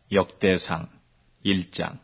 역대상 1장.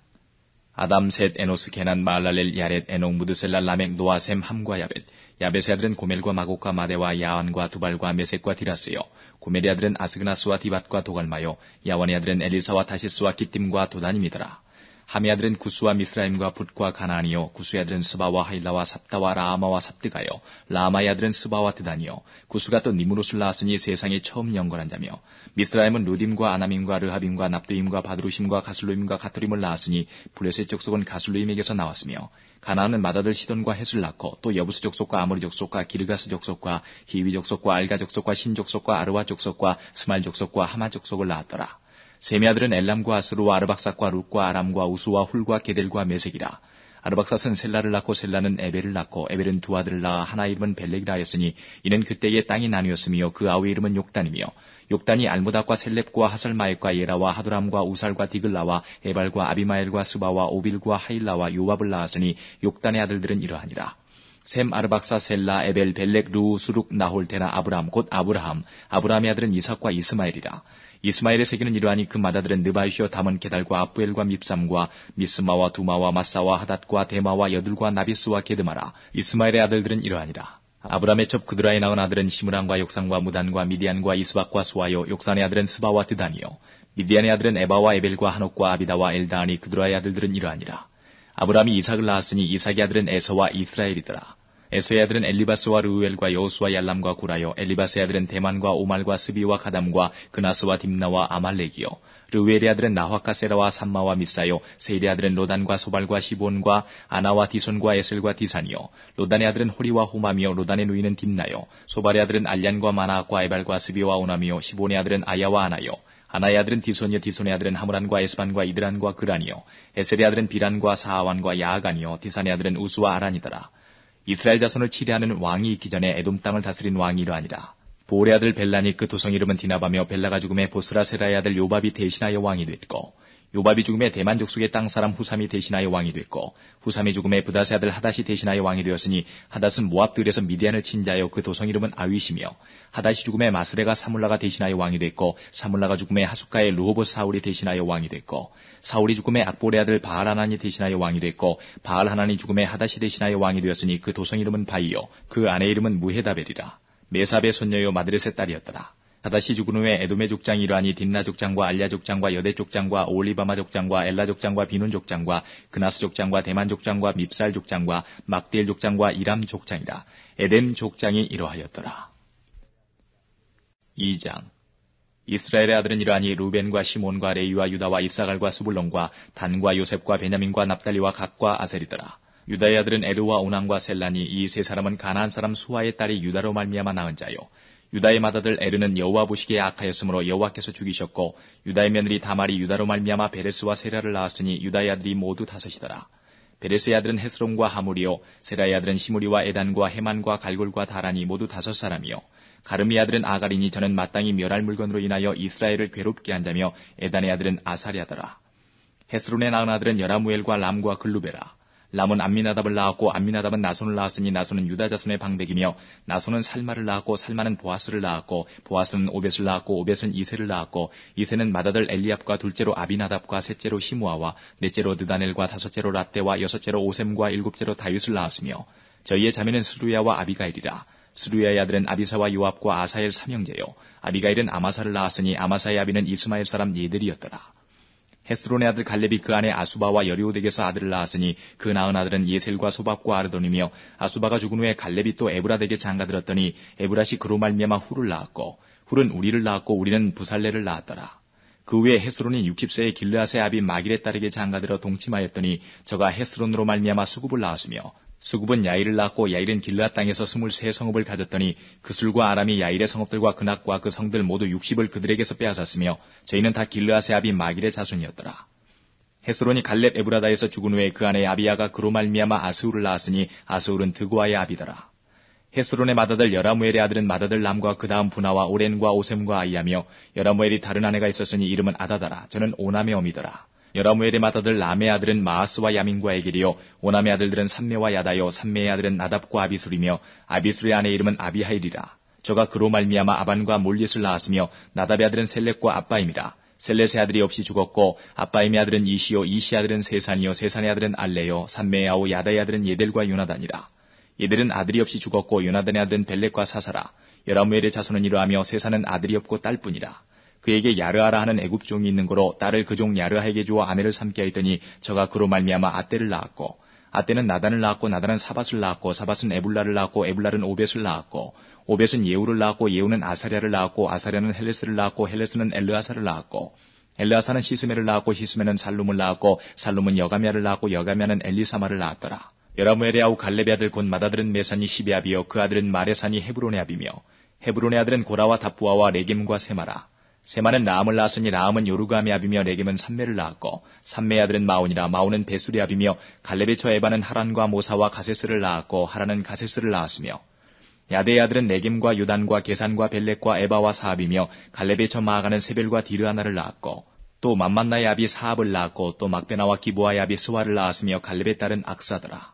아담, 셋, 에노스, 게난, 마할랄엘, 야렛, 에녹, 무드셀라, 라멕, 노아, 셈, 함과 야벳. 야벳의 아들은 고멜과 마곡과 마데와 야완과 두발과 메섹과 디라스요. 고멜의 아들은 아스그나스와 디밧과 도갈마요. 야완의 아들은 엘리사와 다시스와 기띔과 도단임이더라. 함의 아들은 구스와 미스라임과 붓과 가나안이요. 구스의 아들은 스바와 하일라와 삽다와 라아마와 삽드가요. 라아마의 아들은 스바와 드다니요. 구스가 또 니무롯을 낳았으니 세상에 처음 영건한 자며, 미스라임은 루딤과 아나밈과 르하빔과 납두임과 바드루심과 가슬루임과 가토림을 낳았으니 블레셋 족속은 가슬루임에게서 나왔으며, 가나안은 맏아들 시돈과 헷을 낳고 또 여부스 족속과 아모리 족속과 기르가스 족속과 히위 족속과 알가 족속과 신 족속과 아르와 족속과 스말 족속과 하마 족속을 낳았더라. 셈의 아들은 엘람과 아스루와 아르박삭과 룻과 아람과 우수와 훌과 게델과 메색이라. 아르박삭은 셀라를 낳고 셀라는 에벨을 낳고 에벨은 두 아들을 낳아 하나 이름은 벨렉이라 하였으니 이는 그때의 땅이 나뉘었으며 그 아우의 이름은 욕단이며, 욕단이 알무닥과 셀렙과 하설마액과 예라와 하두람과 우살과 디글라와 에발과 아비마엘과 스바와 오빌과 하일라와 요압을 낳았으니 욕단의 아들들은 이러하니라. 셈, 아르박사, 셀라, 에벨, 벨렉, 루, 수룩, 나홀, 데나, 아브람, 곧 아브라함. 아브라함의 아들은 이삭과 이스마엘이라. 이스마엘의 세계는 이러하니 그 맏아들은 느바이시오, 담은, 게달과 압부엘과 밉삼과 미스마와 두마와 마사와 하닷과 데마와 여둘과 나비스와 게드마라. 이스마엘의 아들들은 이러하니라. 아브람의 첩 그드라에 낳은 아들은 시므랑과 욕산과 무단과 미디안과 이스박과 수아요. 욕산의 아들은 스바와 드단이요. 미디안의 아들은 에바와 에벨과 한옥과 아비다와 엘다하니 그드라의 아들들은 이러하니라. 아브람이 이삭을 낳았으니 이삭의 아들은 에서와 이스라엘이더라. 에서의 아들은 엘리바스와 르우엘과 여호수와 얄람과 구라요. 엘리바스의 아들은 대만과 오말과 스비와 가담과 그나스와 딥나와 아말렉이요. 르우엘의 아들은 나화과 세라와 삼마와 미사요. 세일의 아들은 로단과 소발과 시본과 아나와 디손과 에셀과 디산이요. 로단의 아들은 호리와 호맘이요. 로단의 누이는 딥나요. 소발의 아들은 알얀과 마나악과 에발과 스비와 오남이요. 시본의 아들은 아야와 아나요. 아나의 아들은 디손이요. 디손의 아들은 하무란과 에스반과 이드란과 그란이요. 에셀의 아들은 비란과 사하완과 야아간이요. 디산의 아들은 우스와 아란이더라. 이스라엘 자손을 치리하는 왕이 있기 전에 에돔 땅을 다스린 왕이 이러하니라. 보올의 아들 벨란이 그 도성 이름은 디나바며, 벨라가 죽음에 보스라세라의 아들 요밥이 대신하여 왕이 됐고, 요밥이 죽음에 대만 족속의 땅 사람 후삼이 대신하여 왕이 됐고, 후삼이 죽음에 부닷의 아들 하닷이 대신하여 왕이 되었으니, 하닷은 모압들에서 미디안을 친 자요. 그 도성 이름은 아윗이며, 하닷이 죽음에 마스레가 사물라가 대신하여 왕이 됐고, 사물라가 죽음에 하숫가의 르호보스 사울이 대신하여 왕이 됐고, 사울이 죽음에 악볼의 아들 바알하난이 대신하여 왕이 됐고, 바알하난이 죽음에 하닷이 대신하여 왕이 되었으니 그 도성 이름은 바이요. 그 아내 이름은 무헤다벨이라. 메삽의 손녀요 마드렛의 딸이었더라. 하닷이 죽은 후에 에돔의 족장이 이러하니 딘나 족장과 알랴 족장과 여대 족장과 오올리바마 족장과 엘라 족장과 비눈 족장과 그나스 족장과 대만 족장과 밉살 족장과 막디엘 족장과 이람 족장이라. 에뎀 족장이 이러하였더라. 2장. 이스라엘의 아들은 이러하니 루벤과 시몬과 레위와 유다와 이사갈과 스불론과 단과 요셉과 베냐민과 납달리와 각과 아셀이더라. 유다의 아들은 에르와 오난과 셀라니. 이 세 사람은 가나안 사람 수아의 딸이 유다로 말미암아 낳은 자요. 유다의 맏아들 에르는 여호와 보시기에 악하였으므로 여호와께서 죽이셨고, 유다의 며느리 다말이 유다로 말미암아 베레스와 세라를 낳았으니 유다의 아들이 모두 5이더라. 베레스의 아들은 헤스론과 하물이요. 세라의 아들은 시므리와 에단과 헤만과 갈골과 다란이 모두 5사람이요. 가르미의 아들은 아가리니. 저는 마땅히 멸할 물건으로 인하여 이스라엘을 괴롭게 한 자며, 에단의 아들은 아사랴더라. 헤스론의 낳은 아들은 여라무엘과 람과 글루베라. 람은 암미나답을 낳았고, 암미나답은 나손을 낳았으니 나손은 유다 자손의 방백이며, 나손은 살마를 낳았고, 살마는 보아스를 낳았고, 보아스는 오벳을 낳았고, 오벳은 이세를 낳았고, 이세는 맏아들 엘리압과 둘째로 아비나답과 셋째로 시므아와 넷째로 드다넬과 다섯째로 рат대와 여섯째로 오셈과 일곱째로 다윗을 낳았으며, 저희의 자매는 스루야와 아비가일이라. 스루야의 아들은 아비사와 요압과 아사엘 3형제요. 아비가일은 아마사를 낳았으니 아마사의 아비는 이스마엘 사람 예들이었더라. 헤스론의 아들 갈렙이 그 아내 아수바와 여리오덱에서 아들을 낳았으니 그 낳은 아들은 예셀과 소밥과 아르돈이며, 아수바가 죽은 후에 갈렙이 또 에브라덱에 장가들었더니 에브라시 그로 말미암아 훌을 낳았고, 훌은 우리를 낳았고 우리는 부살레를 낳았더라. 그 후에 헤스론이 60세의 길르앗의 아비 마길의 딸에게 장가들어 동침하였더니 저가 헤스론으로 말미암아 수굽을 낳았으며, 수굽은 야일을 낳았고 야일은 길르앗 땅에서 23성읍을 가졌더니 그술과 아람이 야일의 성읍들과 그낙과 그 성들 모두 60을 그들에게서 빼앗았으며, 저희는 다 길르앗의 아비 마길의 자손이었더라. 헤스론이 갈렙 에브라다에서 죽은 후에 그 아내 아비야가 그로 말미암아 아스울을 낳았으니 아스울은 드고아의 아비더라. 헤스론의 맏아들 여라무엘의 아들은 맏아들 람과 그 다음 분하와 오렌과 오셈과 아이야며, 여라무엘이 다른 아내가 있었으니 이름은 아다다라. 저는 오남의 어미더라. 여라무엘의 맏아들 람의 아들은 마아스와 야민과 에겔이요. 오남의 아들들은 삼메와 야다요. 삼메의 아들은 나답과 아비술이며, 아비술의 아내 이름은 아비하일이라. 저가 그로 말미암아 아반과 몰릿을 낳았으며, 나답의 아들은 셀렉과 아빠임이라. 셀렛의 아들이 없이 죽었고 아빠임의 아들은 이시요 이시의 아들은 세산이요 세산의 아들은 알레요 삼매의 아우 야다의 아들은 예델과 요나단이라. 이들은 아들이 없이 죽었고 요나단의 아들은 벨렉과 사사라. 여라무엘의 자손은 이러하며 세산은 아들이 없고 딸뿐이라. 그에게 야르아라 하는 애굽 종이 있는 거로 딸을 그 종 야르아에게 주어 아내를 삼게 하였더니 저가 그로 말미암아 아떼를 낳았고 아떼는 나단을 낳았고 나단은 사밧을 낳았고 사밧은 에불라를 낳았고 에불라는 오벳을 낳았고 오벳은 예우를 낳았고 예우는 아사랴를 낳았고 아사랴는 헬레스를 낳았고 헬레스는 엘르아사를 낳았고 엘르아사는 시스메를 낳았고 시스메는 살룸을 낳았고 살룸은 여가미아를 낳았고 여가미아는 엘리사마를 낳았더라. 여라무엘의 아우 갈렙의 아들 곧 맏아들은 메산이 시베아비요 그 아들은 마레산이 헤브론의 아비며 헤브론의 아들은 고라와 다부아와 레겜과 세마라. 세마는 라암을 낳았으니 라암은 요르감의 아비며 레겜은 삼매를 낳았고 삼매의 아들은 마온이라. 마온은 베술의 아비며 갈렙의 처 에바는 하란과 모사와 가세스를 낳았고 하란은 가세스를 낳았으며 야데의 아들은 레겜과 요단과 게산과 벨렉과 에바와 사압이며 갈렙의 처 마아가는 세벨과 디르하나를 낳았고 또 맘만나의 아비 사압을 낳았고 또 막베나와 기부아의 아비 스와를 낳았으며 갈렙의 딸은 악사더라.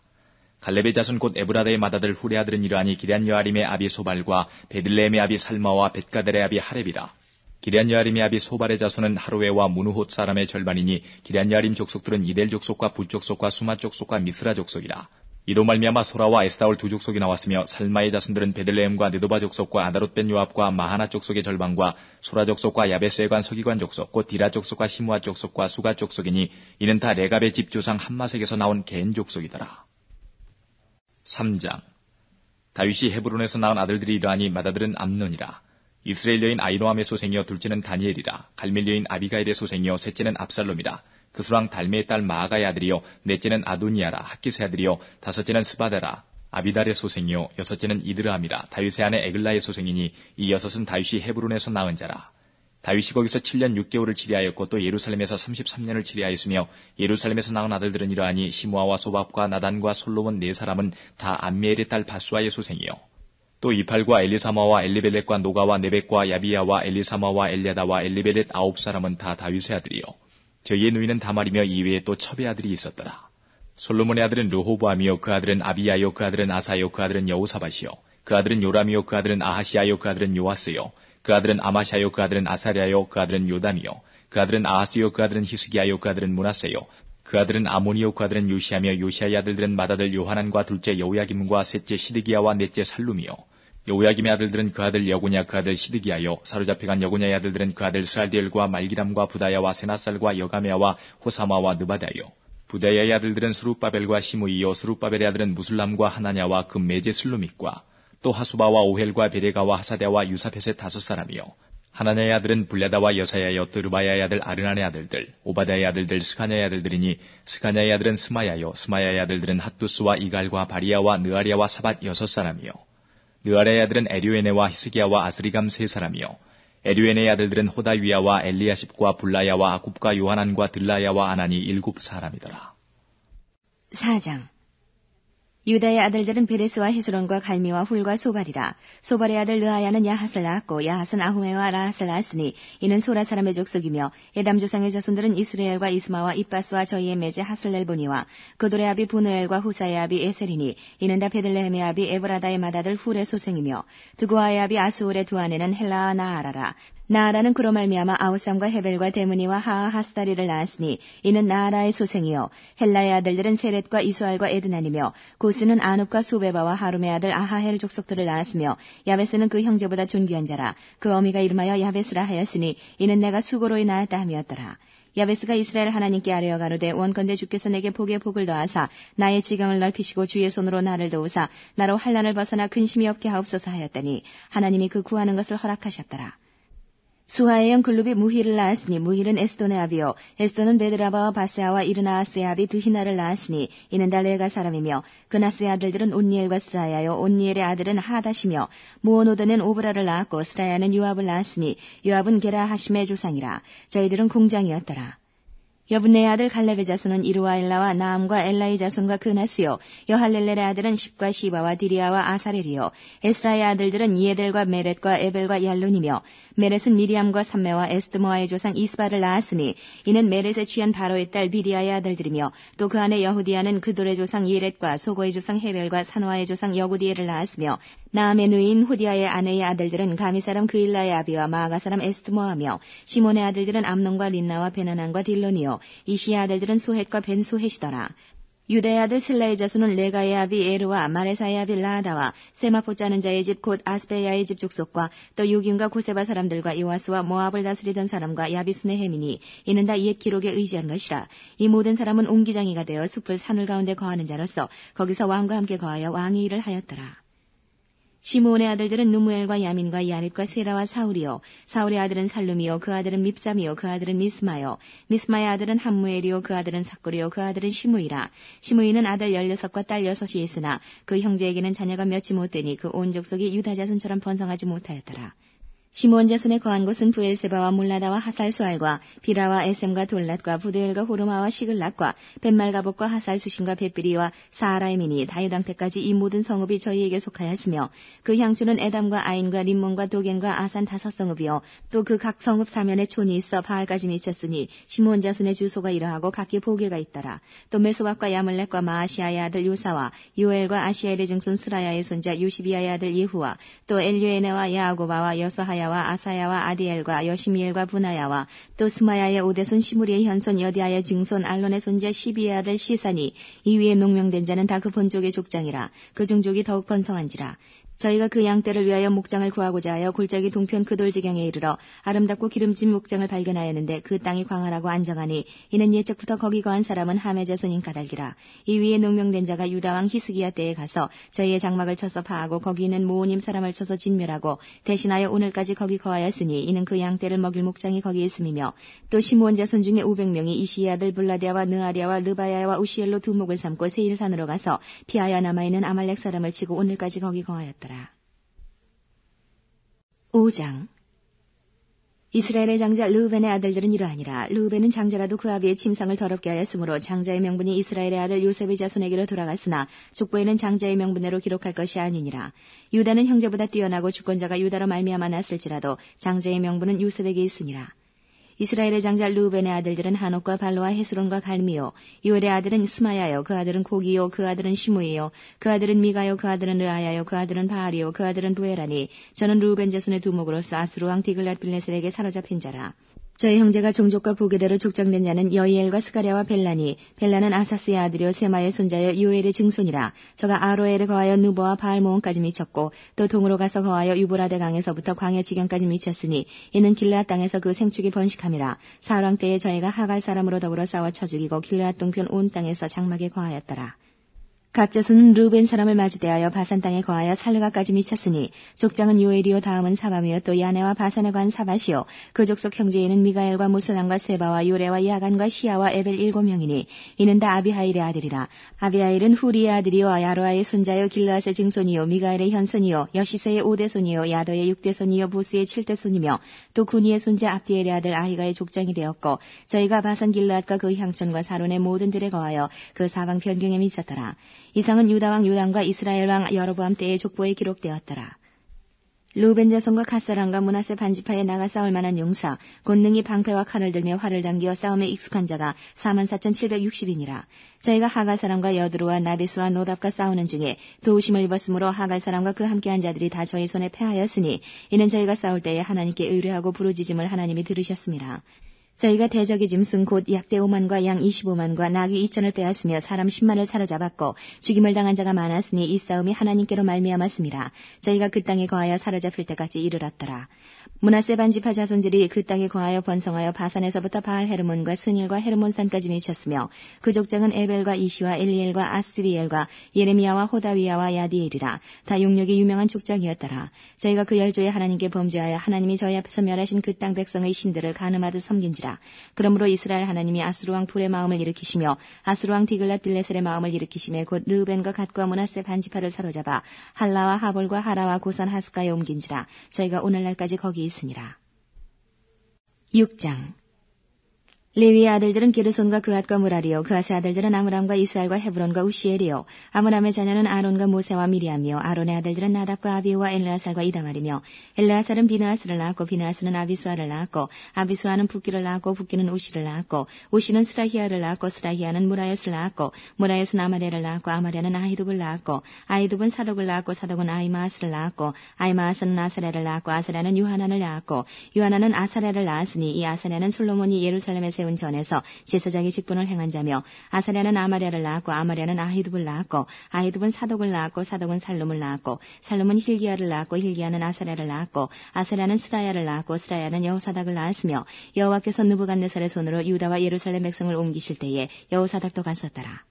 갈렙의 자손 곧 에브라다의 맏아들 훌의 아들은 이러하니 기럇여아림의 아비 소발과 베들레헴의 아비 살마와 벳가델의 아비 하렙이라. 기럇여아림의 아비 소발의 자손은 하루웨와 무누톳 사람의 절반이니 기럇여아림 족속들은 이델 족속과 붓 족속과 수마 족속과 미스라 족속이라. 이로 말미암아 소라와 에스다올 두 족속이 나왔으며 살마의 자손들은 베들레헴과 느도바 족속과 아다롯 벤 요압과 마하나 족속의 절반과 소라 족속과 야베스에 관 서기관 족속 곧 디라 족속과 시므아 족속과 수가 족속이니 이는 다 레갑의 집 조상 함마색에서 나온 겐 족속이더라. 3장. 다윗이 헤브론에서 낳은 아들들이 이러하니 맏아들은 암논이라. 이스라엘 여인 아이노함의 소생이요 둘째는 다니엘이라. 갈멜 여인 아비가일의 소생이요 셋째는 압살롬이라. 그 수랑 달메의 딸 마아가의 아들이요 넷째는 아도니아라. 학기스의 아들이요 다섯째는 스바데라. 아비달의 소생이요 여섯째는 이드라함이라. 다윗의 아내 에글라의 소생이니 이 여섯은 다윗이 헤브론에서 낳은 자라. 다윗이 거기서 7년 6개월을 치리하였고 또 예루살렘에서 33년을 치리하였으며 예루살렘에서 낳은 아들들은 이러하니 시므아와 소밥과 나단과 솔로몬 네 사람은 다 암미엘의 딸 바수아의 소생이요 또 이팔과 엘리사마와 엘리벨렛과 노가와 네벡과 야비야와 엘리사마와 엘리아다와 엘리벨렛 9사람은 다 다윗의 아들이요 저희의 누이는 다말이며 이외에 또 첩의 아들이 있었더라. 솔로몬의 아들은 르호보암이요 그 아들은 아비야요 그 아들은 아사요 그 아들은 여호사밧이요 그 아들은 요람이요 그 아들은 아하시야요 그 아들은 요아스요 그 아들은 아마샤요 그 아들은 아사랴요 그 아들은 요담이요 그 아들은 아하스요 그 아들은 히스기야요 그 아들은 므낫세요 그 아들은 아모니요 그 아들은 요시아며 요시아의 아들들은 맏아들 요하난과 둘째 여호야김과 셋째 시드기야와 넷째 살룸이요 여호야김의 아들들은 그 아들 여고냐 그 아들 시드기야요 사로잡혀간 여고냐의 아들들은 그 아들 스알디엘과 말기람과 부다야와 세나살과 여가메아와 호사마와 느바다요 부다야의 아들들은 스룹바벨과 시므이요 스룹바벨의 아들은 무술람과 하나냐와 그 메제 슬루밋과 또 하수바와 오헬과 베레가와 하사대와 유사펫의 5사람이요 하나냐의 아들은 불야다와 여사야여 드르바야의 아들 아르난의 아들들 오바다의 아들들 스가냐의 아들들이니 스가냐의 아들은 스마야요 스마야의 아들들은 핫두스와 이갈과 바리야와 느아리아와 사밧 6사람이요 느아리아의 아들은 에류에네와 히스기야와 아스리감 3사람이요 에류에네의 아들들은 호다위야와 엘리야십과 불라야와 아굽과 요하난과 들라야와 아나니 7사람이더라. 4장. 유다의 아들들은 베레스와 헤스론과 갈미와 훌과 소발이라. 소발의 아들 느아야는 야핫을 낳았고 야핫은 아후메와 라핫을 낳았으니 이는 소라 사람의 족속이며 에담 조상의 자손들은 이스라엘과 이스마와 이빠스와 저희의 매제 하슬렐보니와 그돌의 아비 부누엘과 후사의 아비 에셀이니 이는 다 베들레헴의 아비 에브라다의 맏아들 훌의 소생이며 드고아의 아비 아수올의 두 아내는 헬라와 나아라라. 나아라는 그로 말미암아 아우삼과 헤벨과 데므니와 하하하스다리를 낳았으니 이는 나아라의 소생이요 헬라의 아들들은 세렛과 이수알과 에드난이며 고스는 아눕과 수베바와 하룸의 아들 아하헬 족속들을 낳았으며 야베스는 그 형제보다 존귀한 자라. 그 어미가 이름하여 야베스라 하였으니 이는 내가 수고로이 낳았다 함이었더라. 야베스가 이스라엘 하나님께 아뢰어 가로되 원컨대 주께서 내게 복에 복을 더하사 나의 지경을 넓히시고 주의 손으로 나를 도우사 나로 환난을 벗어나 근심이 없게 하옵소서 하였더니 하나님이 그 구하는 것을 허락하셨더라. 수하의 형 글룹이 무힐을 낳았으니 무힐은 에스돈의 아비요 에스돈은 베드라바와 바세아와 이르나아스의 아비 드히나를 낳았으니 이는 다 레가 사람이며 그나스의 아들들은 온니엘과 스라야요 온니엘의 아들은 하다시며 무오노드는 오브라를 낳았고 스라야는 요압을 낳았으니 요압은 게라 하심의 조상이라. 저희들은 공장이었더라. 여분네의 아들 갈렙의 자손은 이루와 엘라와 나암과 엘라의 자손과 그나스요. 여할렐렐의 아들은 십과 시바와 디리아와 아사렐이요. 에스라의 아들들은 이에델과 메렛과 에벨과 얄론이며 메렛은 미리암과 삼메와 에스드모아의 조상 이스바를 낳았으니 이는 메렛의 취한 바로의 딸 비디아의 아들들이며 또 그 안에 여후디아는 그돌의 조상 예렛과 소고의 조상 헤벨과 산화의 조상 여구디엘을 낳았으며 나암의 누이인 후디아의 아내의 아들들은 가미 사람 그일라의 아비와 마아가 사람 에스드모아며 시몬의 아들들은 암논과 린나와 베나난과 딜론이요. 이시의 아들들은 소헷과 벤소헷이더라. 유다의 아들 슬라의 자손은 레가의 아비 에르와 마레사의 아비 라하다와 세마포 짜는 자의 집 곧 아스베야의 집 족속과 또 유긴과 고세바 사람들과 이와스와 모압을 다스리던 사람과 야비순의 해민이 이는 다 옛 기록에 의지한 것이라. 이 모든 사람은 옹기장이가 되어 숲을 산울 가운데 거하는 자로서 거기서 왕과 함께 거하여 왕의 일을 하였더라. 시므온의 아들들은 누무엘과 야민과 야립과 세라와 사울이요. 사울의 아들은 살룸이요. 그 아들은 밉삼이요. 그 아들은 미스마요. 미스마의 아들은 함무엘이요. 그 아들은 삭골이요. 그 아들은 시므이라. 시므이는 아들 16과 딸 6이 있으나 그 형제에게는 자녀가 몇지 못되니 그 온 족속이 유다 자손처럼 번성하지 못하였더라. 시므온 자손에 거한 곳은 부엘세바와 몰라다와 하살수알과 비라와 에셈과 돌랏과 부드엘과 호르마와 시글락과 벤말가복과 하살수신과 벳비리와 사하라임이니 다유당 때까지 이 모든 성읍이 저희에게 속하였으며 그 향주는 에담과 아인과 림몬과 도겐과 아산 5성읍이요 또 그 각 성읍 사면에 촌이 있어 바알까지 미쳤으니 시므온 자손의 주소가 이러하고 각기 보기가 있더라. 또 메소박과 야물렉과 마아시아의 아들 요사와 요엘과 아시엘의 증손 스라야의 손자 요시비아의 아들 예후와 또 엘류에네와 야아고바와 여서하야 와 아사야와 아디엘과 여시미엘과 분하야와 또 스마야의 오대손 시무리의 현손 여디아의 증손 알론의 손자 시비의 아들 시산이 이 위에 농명된 자는 다 그 본족의 족장이라. 그 종족이 더욱 번성한지라. 저희가 그 양떼를 위하여 목장을 구하고자 하여 골짜기 동편 그 돌지경에 이르러 아름답고 기름진 목장을 발견하였는데 그 땅이 광활하고 안정하니 이는 예적부터 거기 거한 사람은 함의 자손인 까닭이라. 이 위에 농명된 자가 유다왕 히스기야 때에 가서 저희의 장막을 쳐서 파하고 거기 있는 모오님 사람을 쳐서 진멸하고 대신하여 오늘까지 거기 거하였으니 이는 그 양떼를 먹일 목장이 거기 있음이며 또 시므온 자손 중에 500명이 이시의 아들 블라디아와 느아리아와 르바야와 우시엘로 두목을 삼고 세일산으로 가서 피하여 남아있는 아말렉 사람을 치고 오늘까지 거기 거하였더라. 5장 이스라엘의 장자 르우벤의 아들들은 이러하니라. 르우벤은 장자라도 그 아비의 침상을 더럽게 하였으므로 장자의 명분이 이스라엘의 아들 요셉의 자손에게로 돌아갔으나 족보에는 장자의 명분대로 기록할 것이 아니니라. 유다는 형제보다 뛰어나고 주권자가 유다로 말미암아 났을지라도 장자의 명분은 요셉에게 있으니라. 이스라엘의 장자 르우벤의 아들들은 한옥과 발로와 헤스론과 갈미요. 요엘의 아들은 스마야요. 그 아들은 고기요. 그 아들은 시므이요. 그 아들은 미가요. 그 아들은 르아야요. 그 아들은 바알이요. 그 아들은 도에라니. 저는 르우벤 자손의 두목으로서 아스루왕 디글랏 빌레셀에게 사로잡힌 자라. 저희 형제가 종족과 부계대로 족장된 자는 여이엘과 스가랴와 벨라니. 벨라는 아사스의 아들이요 세마의 손자여 요엘의 증손이라. 저가 아로엘에 거하여 느보와 바알모온까지 미쳤고 또 동으로 가서 거하여 유브라데 강에서부터 광야 지경까지 미쳤으니 이는 길르앗 땅에서 그 생축이 번식함이라. 사울왕 때에 저희가 하갈 사람으로 더불어 싸워 쳐 죽이고 길르앗 동편 온 땅에서 장막에 거하였더라. 각 자손은 르우벤 사람을 마주대하여 바산 땅에 거하여 살르가까지 미쳤으니 족장은 요엘이요 다음은 사밤이요 또 야네와 바산에 관 사밭이요 그 족속 형제에는 미가엘과 무슬람과 세바와 요레와 야간과 시아와 에벨 7명이니 이는 다 아비하일의 아들이라. 아비하일은 후리의 아들이요 야로아의 손자요 길르앗의 증손이요 미가엘의 현손이요 여시세의 5대손이요 야도의 6대손이요 부스의 7대손이며 또 구니의 손자 압디엘의 아들 아히가의 족장이 되었고 저희가 바산 길르앗과 그 향촌과 사론의 모든 들에 거하여 그 사방 변경에 미쳤더라. 이상은 유다왕 요담과 이스라엘왕 여로보암 때의 족보에 기록되었더라. 르우벤 자손과 갓사람과 므낫세 반지파에 나가 싸울 만한 용사, 곤능이 방패와 칼을 들며 활을 당기어 싸움에 익숙한 자가 44,760이니라. 저희가 하갈 사람과 여드루와 나베스와 노답과 싸우는 중에 도우심을 입었으므로 하갈 사람과 그 함께한 자들이 다 저희 손에 패하였으니 이는 저희가 싸울 때에 하나님께 의뢰하고 부르짖음을 하나님이 들으셨습니다. 저희가 대적의 짐승 곧 약대 5만과 양 25만과 나귀 2천을 빼앗으며 사람 10만을 사로잡았고 죽임을 당한 자가 많았으니 이 싸움이 하나님께로 말미암았습니다. 저희가 그 땅에 거하여 사로잡힐 때까지 이르렀더라. 므낫세 반지파 자손들이 그 땅에 거하여 번성하여 바산에서부터 바알 헤르몬과 스닐과 헤르몬산까지 미쳤으며 그 족장은 에벨과 이시와 엘리엘과 아스리엘과 예레미야와 호다위야와 야디엘이라. 다 용력이 유명한 족장이었더라. 저희가 그 열조에 하나님께 범죄하여 하나님이 저희 앞에서 멸하신 그 땅 백성의 신들을 가늠하듯 섬긴지라. 그러므로 이스라엘 하나님이 아스루왕 불의 마음을 일으키시며 아스루왕 디글랏 빌레셀의 마음을 일으키시며 곧 르우벤과 갓과 므낫세 반지파를 사로잡아 할라와 하볼과 하라와 고산 하스가에 옮긴지라. 저희가 오늘날까지 거기 있으니라. 6장 레위의 아들들은 게르손과 그앗과 무라리요, 그앗의 아들들은 아므람과 이스알과 헤브론과 우시엘이요, 아므람의 자녀는 아론과 모세와 미리암이요, 아론의 아들들은 나답과 아비후와 엘르아살과 이다말이며, 엘르아살은 비느하스를 낳았고, 비느하스는 아비수아를 낳았고, 아비수아는 붓기를 낳았고, 붓기는 우시를 낳았고, 우시는 스라히아를 낳았고, 스라히아는 무라요스를 낳았고, 무라요스는 아마랴를 낳았고, 아마랴는 아히둡을 낳았고, 아히둡은 사독을 낳았고, 사독은 아히마아스를 낳았고, 아히마아스는 아사랴를 낳았고, 아사랴는 유하난을 낳았고, 유하난은 아사랴를 낳았으니, 이 아사랴는 솔로몬이 예루살렘에 세운 전에서 제사장의 직분을 행한 자며, 아사랴는 아마랴를 낳았고, 아마랴는 아히둡을 낳았고, 아히둡은 사독을 낳았고, 사독은 살룸을 낳았고, 살룸은 힐기야를 낳았고, 힐기야는 아사랴를 낳았고, 아사랴는 스라야를 낳았고, 스라야는 여호사닥을 낳았으며, 여호와께서 느부갓네살의 손으로 유다와 예루살렘 백성을 옮기실 때에 여호사닥도 갔었더라.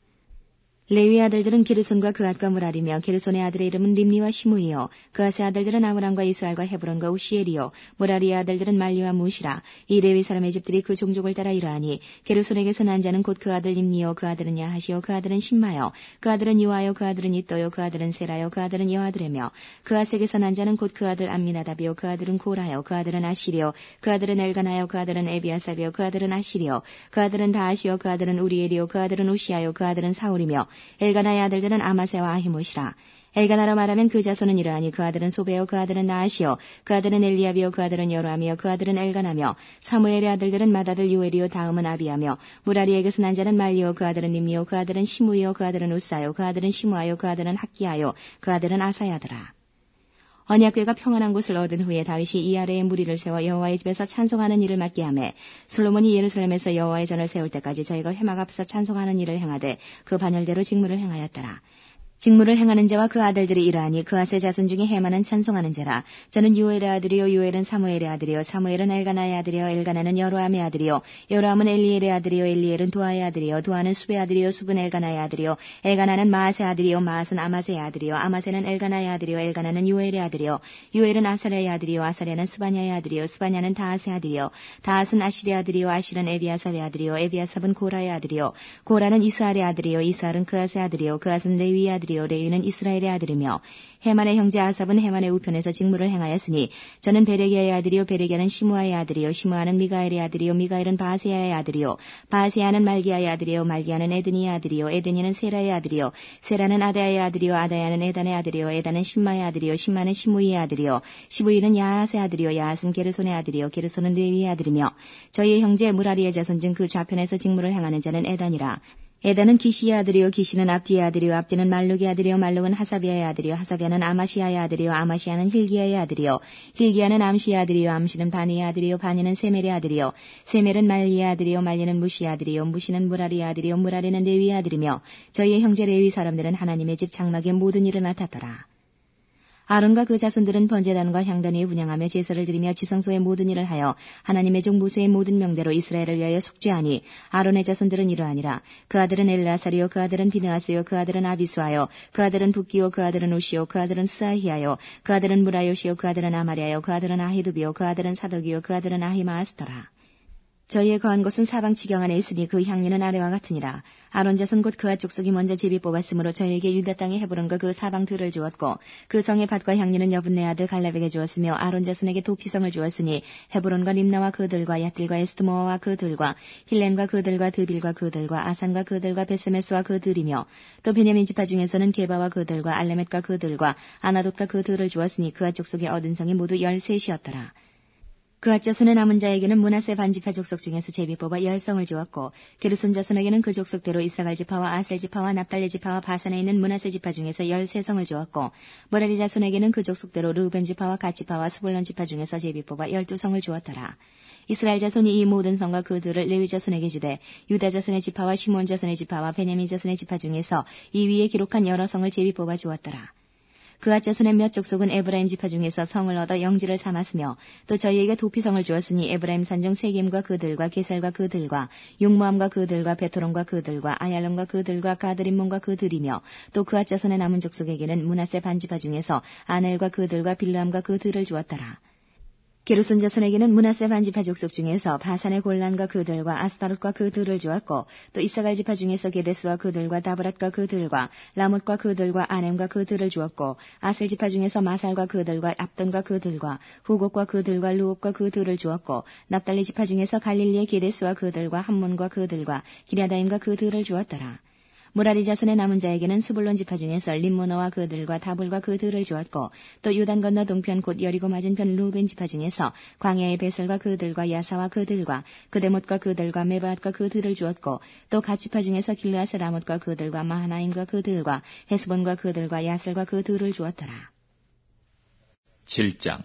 레위 아들들은 게르손과 그앗과 무라리며, 게르손의 아들의 이름은 림니와 시므이요, 그앗의 아들들은 아므람과 이스알과 헤브론과 우시엘이요, 무라리의 아들들은 말리와 무시라. 이 레위 사람의 집들이 그 종족을 따라 이러하니, 게르손에게서 난 자는 곧 그 아들 림니요, 그 아들은 야하시요, 그 아들은 신마요, 그 아들은 요아요, 그 아들은 이또요, 그 아들은 세라요, 그 아들은 여아드레며, 그앗에게서 난 자는 곧 그 아들 암미나답이요, 그 아들은 고라요, 그 아들은 아시리요, 그 아들은 엘가나요, 그 아들은 에비아삽이요, 그 아들은 아시리요, 그 아들은 다하시요, 그 아들은 우리엘이요, 그 아들은 우시아요, 그 아들은 사울이며, 엘가나의 아들들은 아마세와 아히못이라. 엘가나로 말하면 그 자손은 이러하니, 그 아들은 소베요, 그 아들은 나아시요, 그 아들은 엘리압이요, 그 아들은 여로함이요, 그 아들은 엘가나며, 사무엘의 아들들은 맏아들 요엘이요, 다음은 아비야며, 무라리에게서 난 자는 말리요, 그 아들은 님리요, 그 아들은 시므이요, 그 아들은 우사요, 그 아들은 시므아요, 그 아들은 학기야요, 그 아들은 아사야더라. 언약궤가 평안한 곳을 얻은 후에 다윗이 이 아래에 무리를 세워 여호와의 집에서 찬송하는 일을 맡게 하매, 솔로몬이 예루살렘에서 여호와의 전을 세울 때까지 저희가 회막 앞에서 찬송하는 일을 행하되 그 반열대로 직무를 행하였더라. 직무를 행하는 자와 그 아들들이 이러하니, 그앗의 자손 중에 해만은 찬송하는 자라. 저는 요엘의 아들이요, 요엘은 사무엘의 아들이요, 사무엘은 엘가나의 아들이요, 엘가나는 여로함의 아들이요, 여로함은 엘리엘의 아들이요, 엘리엘은 도아의 아들이요, 도아는 숲의 아들이요, 숲은 엘가나의 아들이요, 엘가나는 마앗의 아들이요, 마앗은 아마세의 아들이요, 아마세는 엘가나의 아들이요, 엘가나는 요엘의 아들이요, 요엘은 아사랴의 아들이요, 아사랴는 스바냐의 아들이요, 스바냐는 다앗의 아들이요, 다앗은 아실의 아들이요, 아실은 에비아삽의 아들이요, 에비아삽은 고라의 아들이요, 고라는 이스알의 아들이요, 이스알은 그앗의 아들이요, 그앗은 레위의 아들이요, 레위는 이스라엘의 아들이며, 해만의 형제 아삽은 해만의 우편에서 직무를 행하였으니, 저는 베레기야의 아들이요, 베레기야는 시므아의 아들이요, 시므아는 미가엘의 아들이요, 미가엘은 바세야의 아들이요, 바세야는 말기야의 아들이요, 말기야는 에드니의 아들이요, 에드니는 세라의 아들이요, 세라는 아다야의 아들이요, 아다야는 에단의 아들이요, 에단은 신마의 아들이요, 신마는 시므이의 아들이요, 시므이는 야앗의 아들이요, 야앗은 게르손의 아들이요, 게르손은 레위의 아들이며, 저희의 형제 무라리의 자손 중 그 좌편에서 직무를 행하는 자는 에단이라. 에단은 기시의 아들이요, 기시는 압디의 아들이요, 압디는 말룩의 아들이요, 말룩은 하사비아의 아들이요, 하사비아는 아마시아의 아들이요, 아마시아는 힐기야의 아들이요, 힐기야는 암시의 아들이요, 암시는 바니의 아들이요, 바니는 세멜의 아들이요, 세멜은 말리의 아들이요, 말리는 무시의 아들이요, 무시는 무라리의 아들이요, 무라리는 레위의 아들이며, 저희의 형제 레위 사람들은 하나님의 집 장막의 모든 일을 맡았더라. 아론과 그 자손들은 번제단과 향단 위에 분향하며 제사를 드리며 지성소의 모든 일을 하여 하나님의 종 모세의 모든 명대로 이스라엘을 위하여 속죄하니, 아론의 자손들은 이러하니라. 그 아들은 엘르아살이요, 그 아들은 비느하스요, 그 아들은 아비수아요, 그 아들은 붓기요, 그 아들은 우시요, 그 아들은 스라히아요, 그 아들은 무라요시요, 그 아들은 아마랴요, 그 아들은 아히두비요, 그 아들은 사독이요, 그 아들은 아히마아스더라. 저희의 거한 곳은 사방 지경 안에 있으니 그 향리는 아래와 같으니라. 아론 자손 곧 그앗 족속이 먼저 제비 뽑았으므로 저희에게 유다 땅의 헤브론과 그 사방 들을 주었고, 그 성의 밭과 향리는 여분네 아들 갈렙에게 주었으며, 아론 자손에게 도피성을 주었으니 헤브론과 림나와 그들과 얏딜과 에스트모아와 그들과 힐렌과 그들과 드빌과 그들과 아산과 그들과 베스메스와 그들이며, 또 베냐민 지파 중에서는 게바와 그들과 알레멧과 그들과 아나돗과 그들을 주었으니 그앗 족속이 얻은 성이 모두 13이었더라. 그앗 자손의 남은 자에게는 므낫세 반지파 족속 중에서 제비 뽑아 10성을 주었고, 게르손 자손에게는 그 족속대로 이사갈 지파와 아셀 지파와 납달리 지파와 바산에 있는 므낫세 지파 중에서 13성을 주었고, 머라리 자손에게는 그 족속대로 르우벤 지파와 갓 지파와 스불론 지파 중에서 제비 뽑아 12성을 주었더라. 이스라엘 자손이 이 모든 성과 그들을 레위 자손에게 주되, 유다 자손의 지파와 시몬 자손의 지파와 베냐민 자손의 지파 중에서 이 위에 기록한 여러 성을 제비 뽑아 주었더라. 그앗 자손의 몇 족속은 에브라임 지파 중에서 성을 얻어 영지를 삼았으며, 또 저희에게 도피성을 주었으니 에브라임 산중 세겜과 그들과 게살과 그들과 용모함과 그들과 베토론과 그들과 아얄론과 그들과 가드림몬과 그들이며, 또 그앗 자손의 남은 족속에게는 므낫세 반지파 중에서 아넬과 그들과 빌르함과 그들을 주었더라. 게르손 자손에게는 므낫세 반지파 족속 중에서 바산의 골란과 그들과 아스타롯과 그들을 주었고 또 이사갈 지파 중에서 게데스와 그들과 다브랏과 그들과 라못과 그들과 아넴과 그들을 주었고 아셀 지파 중에서 마살과 그들과 압돈과 그들과 후곡과 그들과 루옵과 그들을 주었고 납달리 지파 중에서 갈릴리의 게데스와 그들과 함몬과 그들과 기랴다임과 그들을 주었더라. 무라리 자손의 남은 자에게는 스불론 지파 중에서 림모너와 그들과 다볼과 그들을 주었고 또 요단 건너 동편 곧 여리고 맞은편 루벤 지파 중에서 광야의 베셀과 그들과 야사와 그들과 그데못과 그들과 메바앗과 그들을 주었고 또 갓 지파 중에서 길르아스 라못과 그들과 마하나임과 그들과 헤스본과 그들과 야셀과 그들을 주었더라. 7장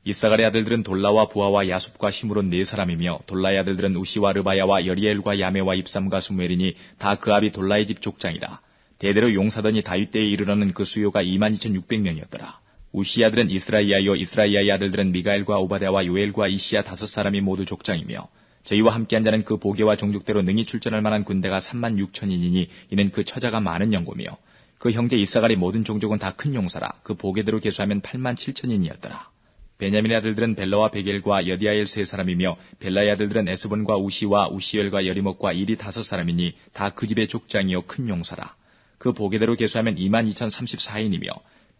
이사갈의 아들들은 돌라와 부하와 야숲과 시므론 네 사람이며 돌라의 아들들은 우시와 르바야와 여리엘과 야메와 입삼과 스무엘이니 다 그 아비 돌라의 집 족장이라. 대대로 용사더니 다윗 때에 이르러는 그 수요가 22,600명이었더라. 우시의 아들은 이스라이아요 이스라이아의 아들들은 미가엘과 오바댜와 요엘과 이시야 5사람이 모두 족장이며 저희와 함께한 자는 그 보게와 종족대로 능히 출전할 만한 군대가 36,000인이니 이는 그 처자가 많은 영고며 그 형제 이사갈의 모든 종족은 다 큰 용사라. 그 보게대로 계수하면 87,000인이었더라. 베냐민의 아들들은 벨라와 베겔과 여디아엘 3사람이며 벨라의 아들들은 에스본과 우시와 우시엘과 여리목과 일이 5사람이니 다 그 집의 족장이요 큰 용사라. 그 보게대로 계수하면 22,034인이며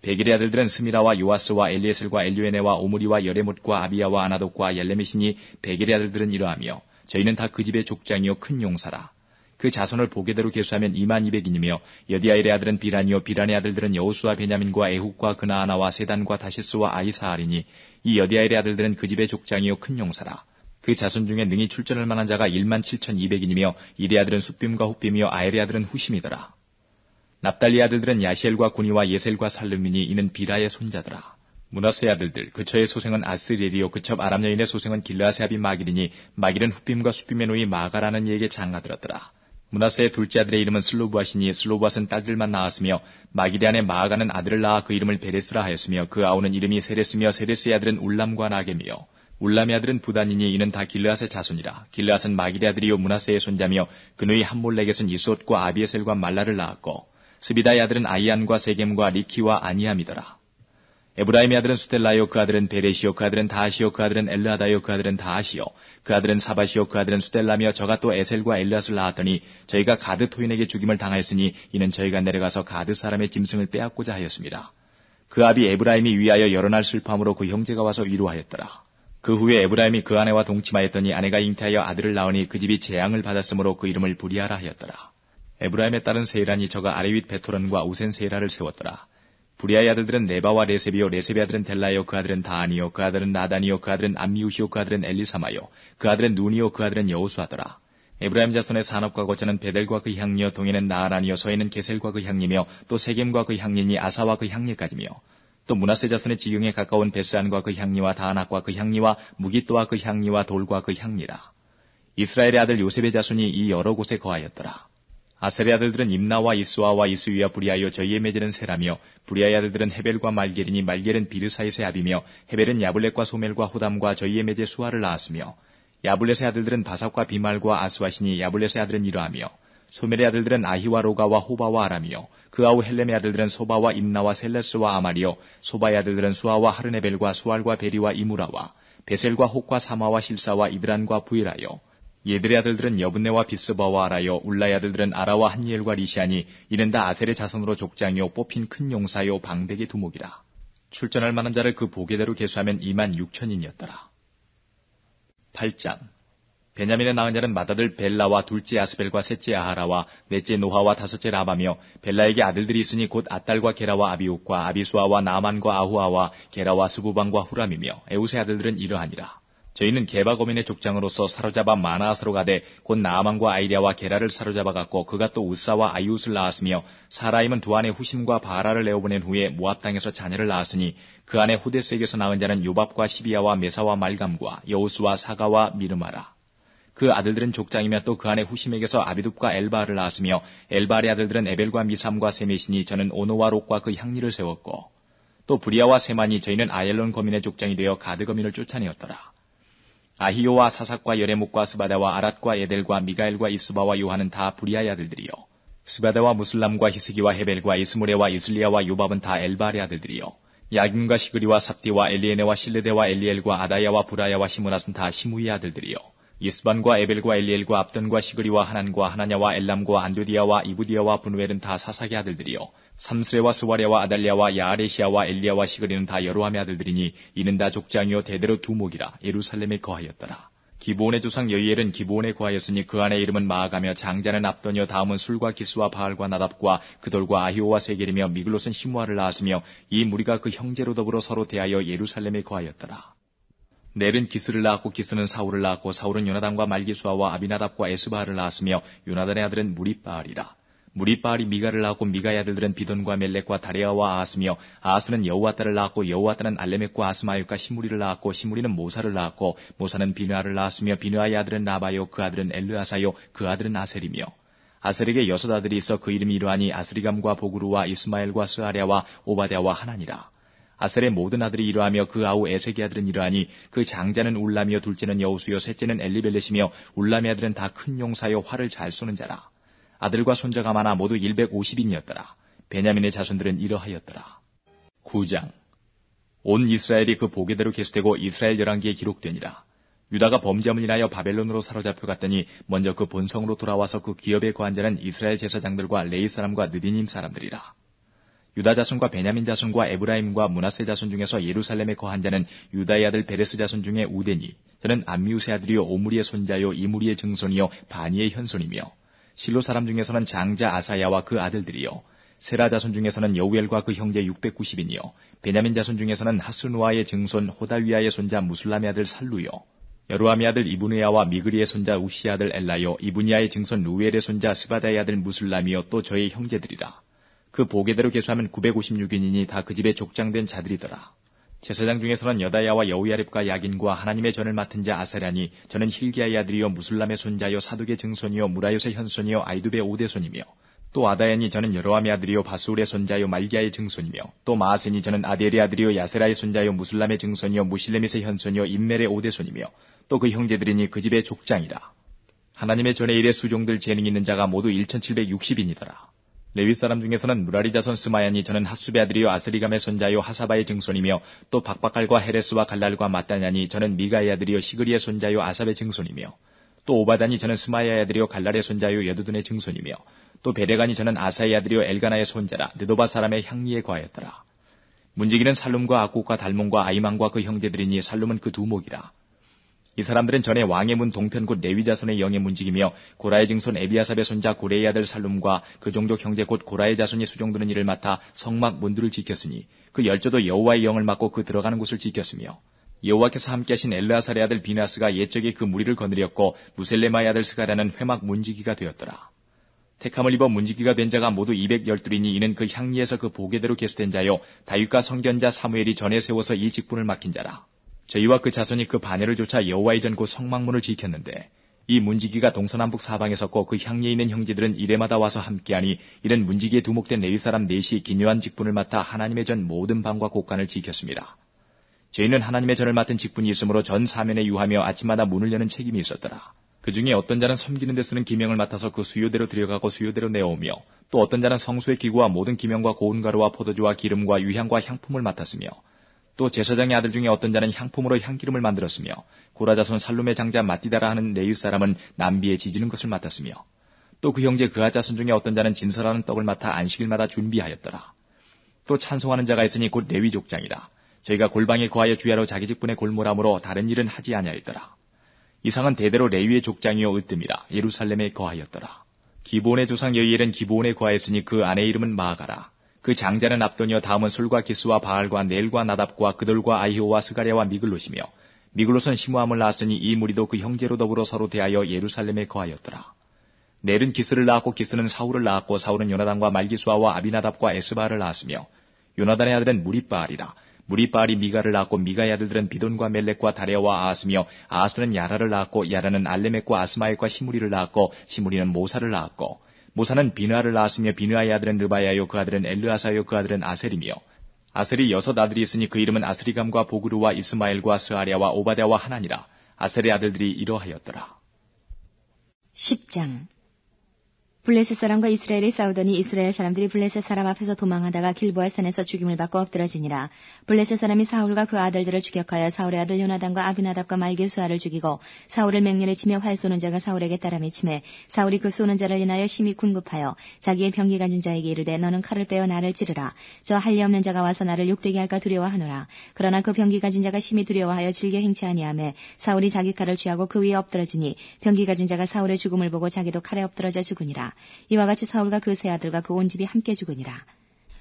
베겔의 아들들은 스미라와 요아스와 엘리에셀과 엘류에네와 오므리와 여레못과 아비야와 아나독과 얄레메시니 베겔의 아들들은 이러하며 저희는 다 그 집의 족장이요 큰 용사라. 그 자손을 보게대로 계수하면 22,200인이며 여디아엘의 아들은 비란이요 비란의 아들들은 여우수와 베냐민과 에훗과 그나아나와 세단과 다시스와 아이사알이니 이 여디아엘의 아들들은 그 집의 족장이요 큰 용사라. 그 자손 중에 능히 출전할 만한 자가 17,200인이며 이리 아들은 숫빔과 훗빔이요 아엘의 아들은 후심이더라. 납달리 아들들은 야시엘과 구니와 예셀과 살름이니 이는 비라의 손자더라. 므낫세의 아들들 그처의 소생은 아스리엘이요 그첩 아람 여인의 소생은 길르앗의 아비 마길이니 마길은 훗빔과 숫빔의 노이 마가라는 이에게 장가들었더라. 므낫세의 둘째 아들의 이름은 슬로브앗이니 슬로브앗은 딸들만 낳았으며 마길의 아내 마아가는 아들을 낳아 그 이름을 베레스라 하였으며 그 아우는 이름이 세레스며 세레스의 아들은 울람과 나겜이요 울람의 아들은 부단이니 이는 다 길르앗의 자손이라. 길르앗은 마길의 아들이요 므낫세의 손자며 그누이 함몰렉에선 이스옷과 아비에셀과 말라를 낳았고 스비다의 아들은 아이안과 세겜과 리키와 아니암이더라. 에브라임의 아들은 수텔라요 그 아들은 베레시요 그 아들은 다하시요 그 아들은 엘르하다요 그 아들은 다하시요 그 아들은 사바시요 그 아들은 수텔라며 저가 또 에셀과 엘르앗을 낳았더니 저희가 가드 토인에게 죽임을 당하였으니 이는 저희가 내려가서 가드 사람의 짐승을 빼앗고자 하였습니다. 그 아비 에브라임이 위하여 여러 날 슬퍼함으로 그 형제가 와서 위로하였더라. 그 후에 에브라임이 그 아내와 동침하였더니 아내가 잉태하여 아들을 낳으니 그 집이 재앙을 받았으므로 그 이름을 부리아라 하였더라. 에브라임의 딸은 세이라니 저가 아레윗 베토론과 우센 세이라를 세웠더라. 부리아의 아들들은 레바와 레셉이요 레셉의 아들은 델라요 그 아들은 다하니요 그 아들은 나단이요 그 아들은 암미우시요 그 아들은 엘리사마요 그 아들은 눈이요 그 아들은 여호수아더라. 에브라임 자손의 산업과 거처는 베델과 그 향리요 동에는 나아란이요 서에는 게셀과 그 향리며 또 세겜과 그 향리니 아사와 그 향리까지며 또 므낫세 자손의 지경에 가까운 베스안과 그 향리와 다낙과 그 향리와 무깃도와 그 향리와 돌과 그 향리라. 이스라엘의 아들 요셉의 자손이 이 여러 곳에 거하였더라. 아셀의 아들들은 임나와 이스와와 이스위와 부리아요 저희의 맺에는 세라며 부리아의 아들들은 헤벨과 말겔이니 말겔은 비르사이스의 아비며 헤벨은 야블렛과 소멜과 호담과 저희의 맺에 수아를 낳았으며 야블렛의 아들들은 바삭과 비말과 아스와시니 야블렛의 아들은 이러하며 소멜의 아들들은 아히와 로가와 호바와 아람이요 그 아우 헬렘의 아들들은 소바와 임나와 셀레스와 아말이요 소바의 아들들은 수아와 하르네벨과 수알과 베리와 이무라와 베셀과 혹과 사마와 실사와 이드란과 부이라요 얘들의 아들들은 여분네와 비스바와 아라요 울라의 아들들은 아라와 한니엘과 리시아니 이는 다 아셀의 자손으로 족장이요 뽑힌 큰 용사요 방백의 두목이라. 출전할 만한 자를 그 보게대로 계수하면 26,000인이었더라. 8장 베냐민의 낳은 자는 맏아들 벨라와 둘째 아스벨과 셋째 아하라와 넷째 노하와 다섯째 라바며 벨라에게 아들들이 있으니 곧 아딸과 게라와 아비웃과 아비수아와 나만과 아후아와 게라와 스부방과 후람이며 에웃의 아들들은 이러하니라. 저희는 게바 거민의 족장으로서 사로잡아 마나아스로 가되 곧 나아만과 아이랴와 게라를 사로잡아갔고 그가 또 우사와 아이웃을 낳았으며 사라임은 두 아내 후심과 바라를 내어보낸 후에 모압 땅에서 자녀를 낳았으니 그 아내 후데스에게서 낳은 자는 요밥과 시비야와 메사와 말감과 여우수와 사가와 미르마라. 그 아들들은 족장이며 또 그 아내 후심에게서 아비둡과 엘바를 낳았으며 엘바의 아들들은 에벨과 미삼과 세메시니 저는 오노와 롯과 그 향리를 세웠고 또 브리아와 세만이 저희는 아엘론 거민의 족장이 되어 가드 거민을 쫓아내었더라. 아히요와 사삭과 여레목과 스바다와 아랏과 에델과 미가엘과 이스바와 요한은 다 부리아의 아들들이요. 스바다와 무슬람과 히스기와 헤벨과 이스무레와 이슬리아와 요밥은 다 엘발의 아들들이요. 야긴과 시그리와 삽디와 엘리에네와 실레데와 엘리엘과 아다야와 부라야와 시므낫은 다 시므이의 아들들이요. 이스반과 에벨과 엘리엘과 압돈과 시그리와 하난과 하나냐와 엘람과 안도디아와 이부디아와 분우엘은 다 사삭의 아들들이요. 삼스레와 스와랴와 아달랴와 야아레시아와 엘리야와 시그리는 다 여로함의 아들들이니 이는 다 족장이요 대대로 두목이라 예루살렘에 거하였더라. 기브온의 조상 여이엘은 기브온에 거하였으니 그 아내의 이름은 마아가며 장자는 압돈이요 다음은 술과 기스와 바알과 나답과 그돌과 아히오와 세겔이며 미글롯은 시므아를 낳았으며 이 무리가 그 형제로 더불어 서로 대하여 예루살렘에 거하였더라. 넬은 기스를 낳았고 기스는 사울을 낳았고 사울은 요나단과 말기수아와 아비나답과 에스바알을 낳았으며 요나단의 아들은 무리바알이라. 무리바알이 미가를 낳았고 미가의 아들들은 비돈과 멜렉과 다레아와 아하스며 아하스는 여우아따를 낳았고 여우아따는 알레멕과 아스마윳과 시무리를 낳았고 시무리는 모사를 낳았고 모사는 비느하를 낳았으며 비느하의 아들은 나바요 그 아들은 엘르아사요 그 아들은 아셀이며 아셀에게 6 아들이 있어 그 이름이 이러하니 아스리감과 보그루와 이스마엘과 스아랴와 오바댜와 하나니라. 아셀의 모든 아들이 이러하며 그 아우 에색의 아들은 이러하니 그 장자는 울람이요 둘째는 여우수요 셋째는 엘리벨렛이며 울람의 아들은 다 큰 용사요 활을 잘 쏘는 자라. 아들과 손자가 많아 모두 150인이었더라. 베냐민의 자손들은 이러하였더라. 9장. 온 이스라엘이 그 보게대로 계수되고 이스라엘 열왕기에 기록되니라. 유다가 범죄함을 인하여 바벨론으로 사로잡혀 갔더니 먼저 그 본성으로 돌아와서 그 기업에 거한 자는 이스라엘 제사장들과 레위 사람과 느디님 사람들이라. 유다 자손과 베냐민 자손과 에브라임과 므낫세 자손 중에서 예루살렘에 거한 자는 유다의 아들 베레스 자손 중에 우데니. 저는 암미우스의 아들이요 오므리의 손자요 이무리의 증손이요 바니의 현손이며 실로 사람 중에서는 장자 아사야와 그 아들들이요 세라 자손 중에서는 여우엘과 그 형제 690인이요 베냐민 자손 중에서는 하스누아의 증손 호다위아의 손자 무술람의 아들 살루요 여로함의 아들 이브느야와 미그리의 손자 우시의 아들 엘라요 이브니아의 증손 루엘의 손자 스바다의 아들 무술람이요 또 저의 형제들이라. 그 보게대로 계수하면 956인이니 다 그 집에 족장된 자들이더라. 제사장 중에서는 여다야와 여우야립과 야긴과 하나님의 전을 맡은 자 아사랴니 저는 힐기야의 아들이요 무술람의 손자요 사둑의 증손이요 무라요의 현손이요 아이두베의 오대손이며 또 아다야니 저는 여로함의 아들이요 바수울의 손자요 말기야의 증손이며 또 마아세니 저는 아델의 아들이요 야세라의 손자요 무술람의 증손이요 무실레밋의 현손이요 임멜의 오대손이며 또 그 형제들이니 그 집의 족장이라. 하나님의 전의 일에 수종들 재능 있는 자가 모두 1760인이더라. 레위 사람 중에서는 무라리 자손 스마야니 저는 핫수베 아들이요 아스리감의 손자요 하사바의 증손이며 또 박박갈과 헤레스와 갈랄과 마따냐니 저는 미가의 아들이요 시그리의 손자요 아삽의 증손이며 또 오바다니 저는 스마야의 아들이요 갈랄의 손자요 여두둔의 증손이며 또 베레가니 저는 아사의 아들이요 엘가나의 손자라 느도바 사람의 향리에 거하였더라. 문지기는 살룸과 악국과 달몬과 아이망과 그 형제들이니 살룸은 그 두목이라. 이 사람들은 전에 왕의 문 동편 곧 레위 자손의 영의 문지기며 고라의 증손 에비아삽의 손자 고레의 아들 살룸과 그 종족 형제 곧 고라의 자손이 수종드는 일을 맡아 성막 문들을 지켰으니 그 열조도 여호와의 영을 맡고 그 들어가는 곳을 지켰으며 여호와께서 함께 하신 엘르아살의 아들 비나스가 옛적에 그 무리를 거느렸고 무셀레마의 아들 스가랴는 회막 문지기가 되었더라. 택함을 입어 문지기가 된 자가 모두 212이니 이는 그 향리에서 그 보게대로 계수된 자요 다윗과 선견자 사무엘이 전에 세워서 이 직분을 맡긴 자라. 저희와 그 자손이 그 반열을 쫓아 여호와의 전 곧 성막문을 지켰는데 이 문지기가 동서남북 사방에 섰고 그 향리에 있는 형제들은 이레마다 와서 함께하니 이는 문지기에 두목된 레위 사람 넷이 기묘한 직분을 맡아 하나님의 전 모든 방과 곳간을 지켰습니다. 저희는 하나님의 전을 맡은 직분이 있으므로 전 사면에 유하며 아침마다 문을 여는 책임이 있었더라. 그 중에 어떤 자는 섬기는 데 쓰는 기명을 맡아서 그 수요대로 들여가고 수요대로 내어오며 또 어떤 자는 성소의 기구와 모든 기명과 고운 가루와 포도주와 기름과 유향과 향품을 맡았으며 또 제사장의 아들 중에 어떤 자는 향품으로 향기름을 만들었으며 고라자손 살룸의 장자 마띠다라 하는 레위 사람은 남비에 지지는 것을 맡았으며 또 그 형제 그하 자손 중에 어떤 자는 진설하는 떡을 맡아 안식일마다 준비하였더라. 또 찬송하는 자가 있으니 곧 레위 족장이라. 저희가 골방에 거하여 주야로 자기 직분에 골몰함으로 다른 일은 하지 아니하였더라. 이상은 대대로 레위의 족장이요 으뜸이라. 예루살렘에 거하였더라. 기브온의 조상 여이엘은 기브온에 거하였으니 그 아내의 이름은 마아가라. 그 장자는 압돈이요 다음은 술과 기스와 바알과 넬과 나답과 그돌과 아히오와 스가랴와 미글롯이며 미글롯은 시므함을 낳았으니 이 무리도 그 형제로 더불어 서로 대하여 예루살렘에 거하였더라. 넬은 기스를 낳았고 기스는 사울을 낳았고 사울은 요나단과 말기수아와 아비나답과 에스바알을 낳았으며 요나단의 아들은 무리바알이라. 무리바알이 미가를 낳았고 미가의 아들들은 비돈과 멜렉과 다레아와 아하스며 아하스는 야라를 낳았고 야라는 알레멕과 아스마엘과 시무리를 낳았고 시무리는 모사를 낳았고 모사는 비느하를 낳았으며 비느하의 아들은 르바야요 그 아들은 엘르아사요 그 아들은 아셀이며 아셀이 6 아들이 있으니 그 이름은 아스리감과 보그루와 이스마엘과 스아랴와 오바댜와 하나니라. 아셀의 아들들이 이러하였더라. 10장. 블레셋 사람과 이스라엘이 싸우더니 이스라엘 사람들이 블레셋 사람 앞에서 도망하다가 길보아 산에서 죽임을 받고 엎드러지니라. 블레셋 사람이 사울과 그 아들들을 추격하여 사울의 아들 요나단과 아비나답과 말게수아를 죽이고 사울을 맹렬히 치며 활 쏘는 자가 사울에게 따라 미치매 사울이 그 쏘는 자를 인하여 심히 궁급하여 자기의 병기 가진 자에게 이르되 너는 칼을 빼어 나를 찌르라. 저 할례 없는 자가 와서 나를 욕되게 할까 두려워하노라. 그러나 그 병기 가진 자가 심히 두려워하여 질게 행치 아니하매 사울이 자기 칼을 취하고 그 위에 엎드러지니 병기 가진 자가 사울의 죽음을 보고 자기도 칼에 엎드러져 죽으니라. 이와 같이 사울과 그 세 아들과 그 온 집이 함께 죽으니라.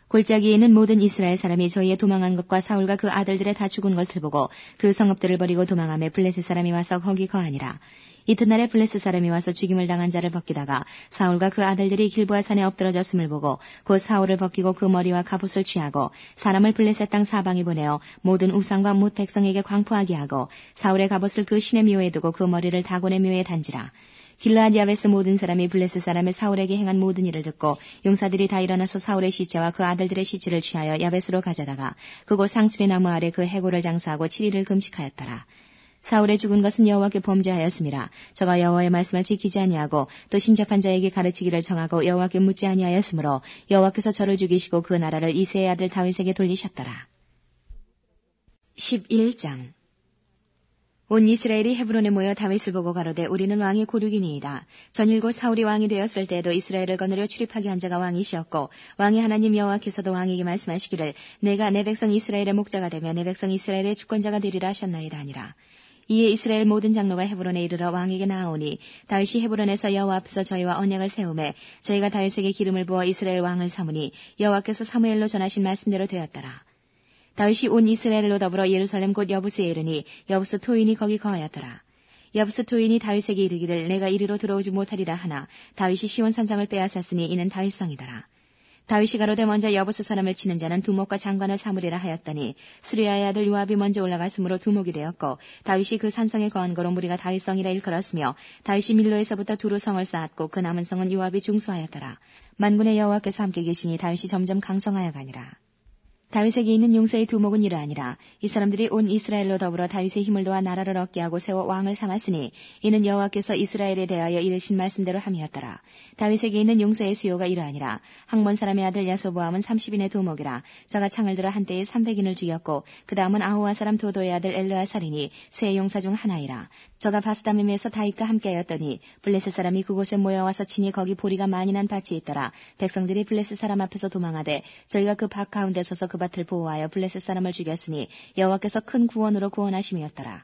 골짜기에 있는 모든 이스라엘 사람이 저희의 도망한 것과 사울과 그 아들들의 다 죽은 것을 보고 그 성읍들을 버리고 도망하며 블레셋 사람이 와서 거기 거하니라. 이튿날에 블레셋 사람이 와서 죽임을 당한 자를 벗기다가 사울과 그 아들들이 길보아 산에 엎드러졌음을 보고 곧 사울을 벗기고 그 머리와 갑옷을 취하고 사람을 블레셋 땅 사방에 보내어 모든 우상과 뭇 백성에게 광포하게 하고 사울의 갑옷을 그 신의 묘에 두고 그 머리를 다곤의 묘에 단지라. 길르앗 야베스 모든 사람이 블레셋 사람의 사울에게 행한 모든 일을 듣고 용사들이 다 일어나서 사울의 시체와 그 아들들의 시체를 취하여 야베스로 가져다가 그곳 상수리 나무 아래 그 해골을 장사하고 7일을 금식하였더라. 사울의 죽은 것은 여호와께 범죄하였음이라. 저가 여호와의 말씀을 지키지 아니하고 또 신접한 자에게 가르치기를 정하고 여호와께 묻지 아니하였으므로 여호와께서 저를 죽이시고 그 나라를 이새의 아들 다윗에게 돌리셨더라. 11장 온 이스라엘이 헤브론에 모여 다윗을 보고 가로되 우리는 왕이 고륙이니이다. 전일곧 사울이 왕이 되었을 때에도 이스라엘을 거느려 출입하게 한 자가 왕이시었고 왕이 하나님 여호와께서도 왕에게 말씀하시기를 내가 내 백성 이스라엘의 목자가 되며 내 백성 이스라엘의 주권자가 되리라 하셨나이다 하니라. 이에 이스라엘 모든 장로가 헤브론에 이르러 왕에게 나아오니 다윗이 헤브론에서 여호와 앞에서 저희와 언약을 세우매 저희가 다윗에게 기름을 부어 이스라엘 왕을 삼으니 여호와께서 사무엘로 전하신 말씀대로 되었더라. 다윗이 온 이스라엘로 더불어 예루살렘 곧 여부스에 이르니 여부스 토인이 거기 거하였더라. 여부스 토인이 다윗에게 이르기를 내가 이리로 들어오지 못하리라 하나 다윗이 시온 산성을 빼앗았으니 이는 다윗성이더라. 다윗이 가로되 먼저 여부스 사람을 치는 자는 두목과 장관을 삼으리라 하였더니 스루야의 아들 요압이 먼저 올라갔으므로 두목이 되었고 다윗이 그 산성에 거한 거로 무리가 다윗성이라 일컬었으며 다윗이 밀로에서부터 두루 성을 쌓았고 그 남은 성은 요압이 중수하였더라. 만군의 여호와께서 함께 계시니 다윗이 점점 강성하여 가니라. 다윗에게 있는 용사의 두목은 이러하니라. 이 사람들이 온 이스라엘로 더불어 다윗의 힘을 도와 나라를 얻게 하고 세워 왕을 삼았으니 이는 여호와께서 이스라엘에 대하여 이르신 말씀대로 함이었더라. 다윗에게 있는 용사의 수요가 이러하니라. 항몬 사람의 아들 야소보암은 30인의 두목이라. 저가 창을 들어 한때에 300인을 죽였고 그 다음은 아호와 사람 도도의 아들 엘르아살이니 세 용사 중 하나이라. 저가 바스다밈에서 다윗과 함께하였더니 블레셋 사람이 그곳에 모여와서 치니 거기 보리가 많이 난 밭이 있더라. 백성들이 블레셋 사람 앞에서 도망하되 저희가 그 밭 가운데 서서 그 밭을 보호하여 블레셋 사람을 죽였으니 여호와께서 큰 구원으로 구원하심이었더라.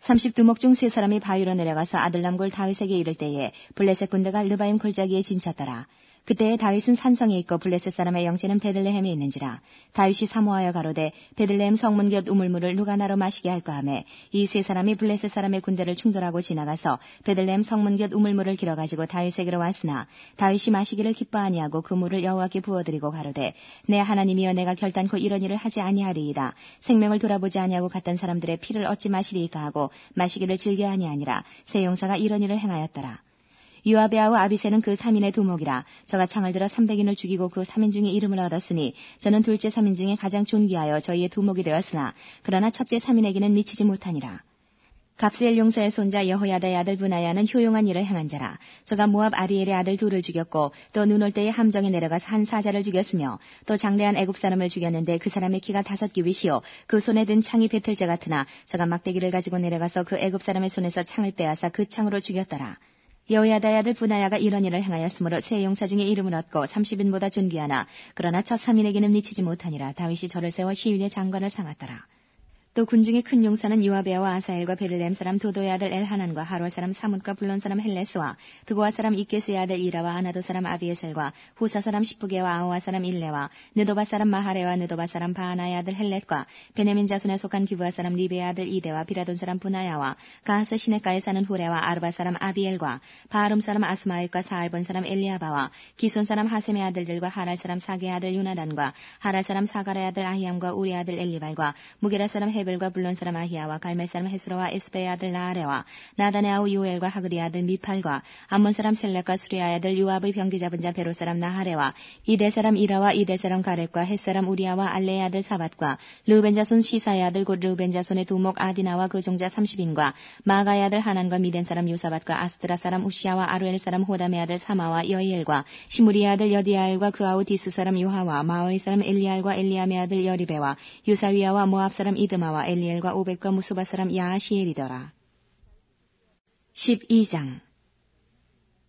30두목 중 3사람이 바위로 내려가서 아들람골 다윗에게 이를 때에 블레셋 군대가 르바임 골짜기에 진쳤더라. 그때에 다윗은 산성에 있고 블레셋 사람의 영체는 베들레헴에 있는지라. 다윗이 사모하여 가로되 베들레헴 성문 곁 우물물을 누가 나로 마시게 할까 하매 이 3사람이 블레셋 사람의 군대를 충돌하고 지나가서 베들레헴 성문 곁 우물물을 길어가지고 다윗에게로 왔으나 다윗이 마시기를 기뻐 아니하고 그 물을 여호와께 부어드리고 가로되 내 하나님이여 내가 결단코 이런 일을 하지 아니하리이다. 생명을 돌아보지 아니하고 갔던 사람들의 피를 어찌 마시리이까 하고 마시기를 즐겨 아니하니라. 세 용사가 이런 일을 행하였더라. 요압의 아우 아비새는 그 3인의 두목이라. 저가 창을 들어 300인을 죽이고 그 3인 중에 이름을 얻었으니 저는 둘째 3인 중에 가장 존귀하여 저희의 두목이 되었으나 그러나 첫째 3인에게는 미치지 못하니라. 갑스엘 용사의 손자 여호야다의 아들 브나야는 효용한 일을 행한 자라. 저가 모압 아리엘의 아들 둘을 죽였고 또 눈 올 때에 함정에 내려가서 한 사자를 죽였으며 또 장대한 애굽 사람을 죽였는데 그 사람의 키가 5규빗이요 그 손에 든 창이 배틀자 같으나 저가 막대기를 가지고 내려가서 그 애굽 사람의 손에서 창을 빼앗아 그 창으로 죽였더라. 여호야다의 아들 브나야가 이런 일을 행하였으므로 세 용사 중에 이름을 얻고 30인보다 존귀하나 그러나 첫 3인에게는 미치지 못하니라. 다윗이 저를 세워 시위의 장관을 삼았더라. 또 군중의 큰 용사는 요아베와 아사엘과 베들레헴 사람 도도의 아들 엘하난과 하롤 사람 사뭇과 블론 사람 헬레스와 드고아 사람 이케스의 아들 이라와 아나도 사람 아비에셀과 후사 사람 시프게와 아호와 사람 일레와 느도바 사람 마하레와 느도바 사람 바하나의 아들 헬렛과 베냐민 자손에 속한 기브아 사람 리베의 아들 이데와 비라돈 사람 부나야와 가하스 시내가에 사는 후레와 아르바 사람 아비엘과 바하름 사람 아스마엘과 사알본 사람 엘리아바와 기손 사람 하셈의 아들들과 하랄 사람 사게의 아들 유나단과 하랄 사람 사가라의 아들 아히암과 우리 아들 엘리발과 무게라 사람 헤벨과 블론 사람 아히야와 갈멜 사람 헤스로와 에스베의 아들 나아레와 나단의 아우 요엘과 하그리의 아들 미팔과 암몬 사람 셀렉과 수리아의 아들 요압의 병기 잡은 자 베로 사람 나하레와 이델 사람 이라와 이델 사람 가렙과 헷 사람 우리아와 알레의 아들 사밧과 르우벤 자손 시사의 아들 곧 르우벤 자손의 두목 아디나와 그 종자 30인과 마가의 아들 하난과 미덴 사람 요사밧과 아스드라 사람 우시아와 아루엘 사람 호담의 아들 사마와 여이엘과 시무리의 아들 여디아엘과 그 아우 디스 사람 요하와 마오의 사람 엘리알과 엘리암의 아들 여리베와 유사위아와 모압 사람 이드마와 엘리엘과 오벳과 무수바 사람 야하시엘이더라. 12장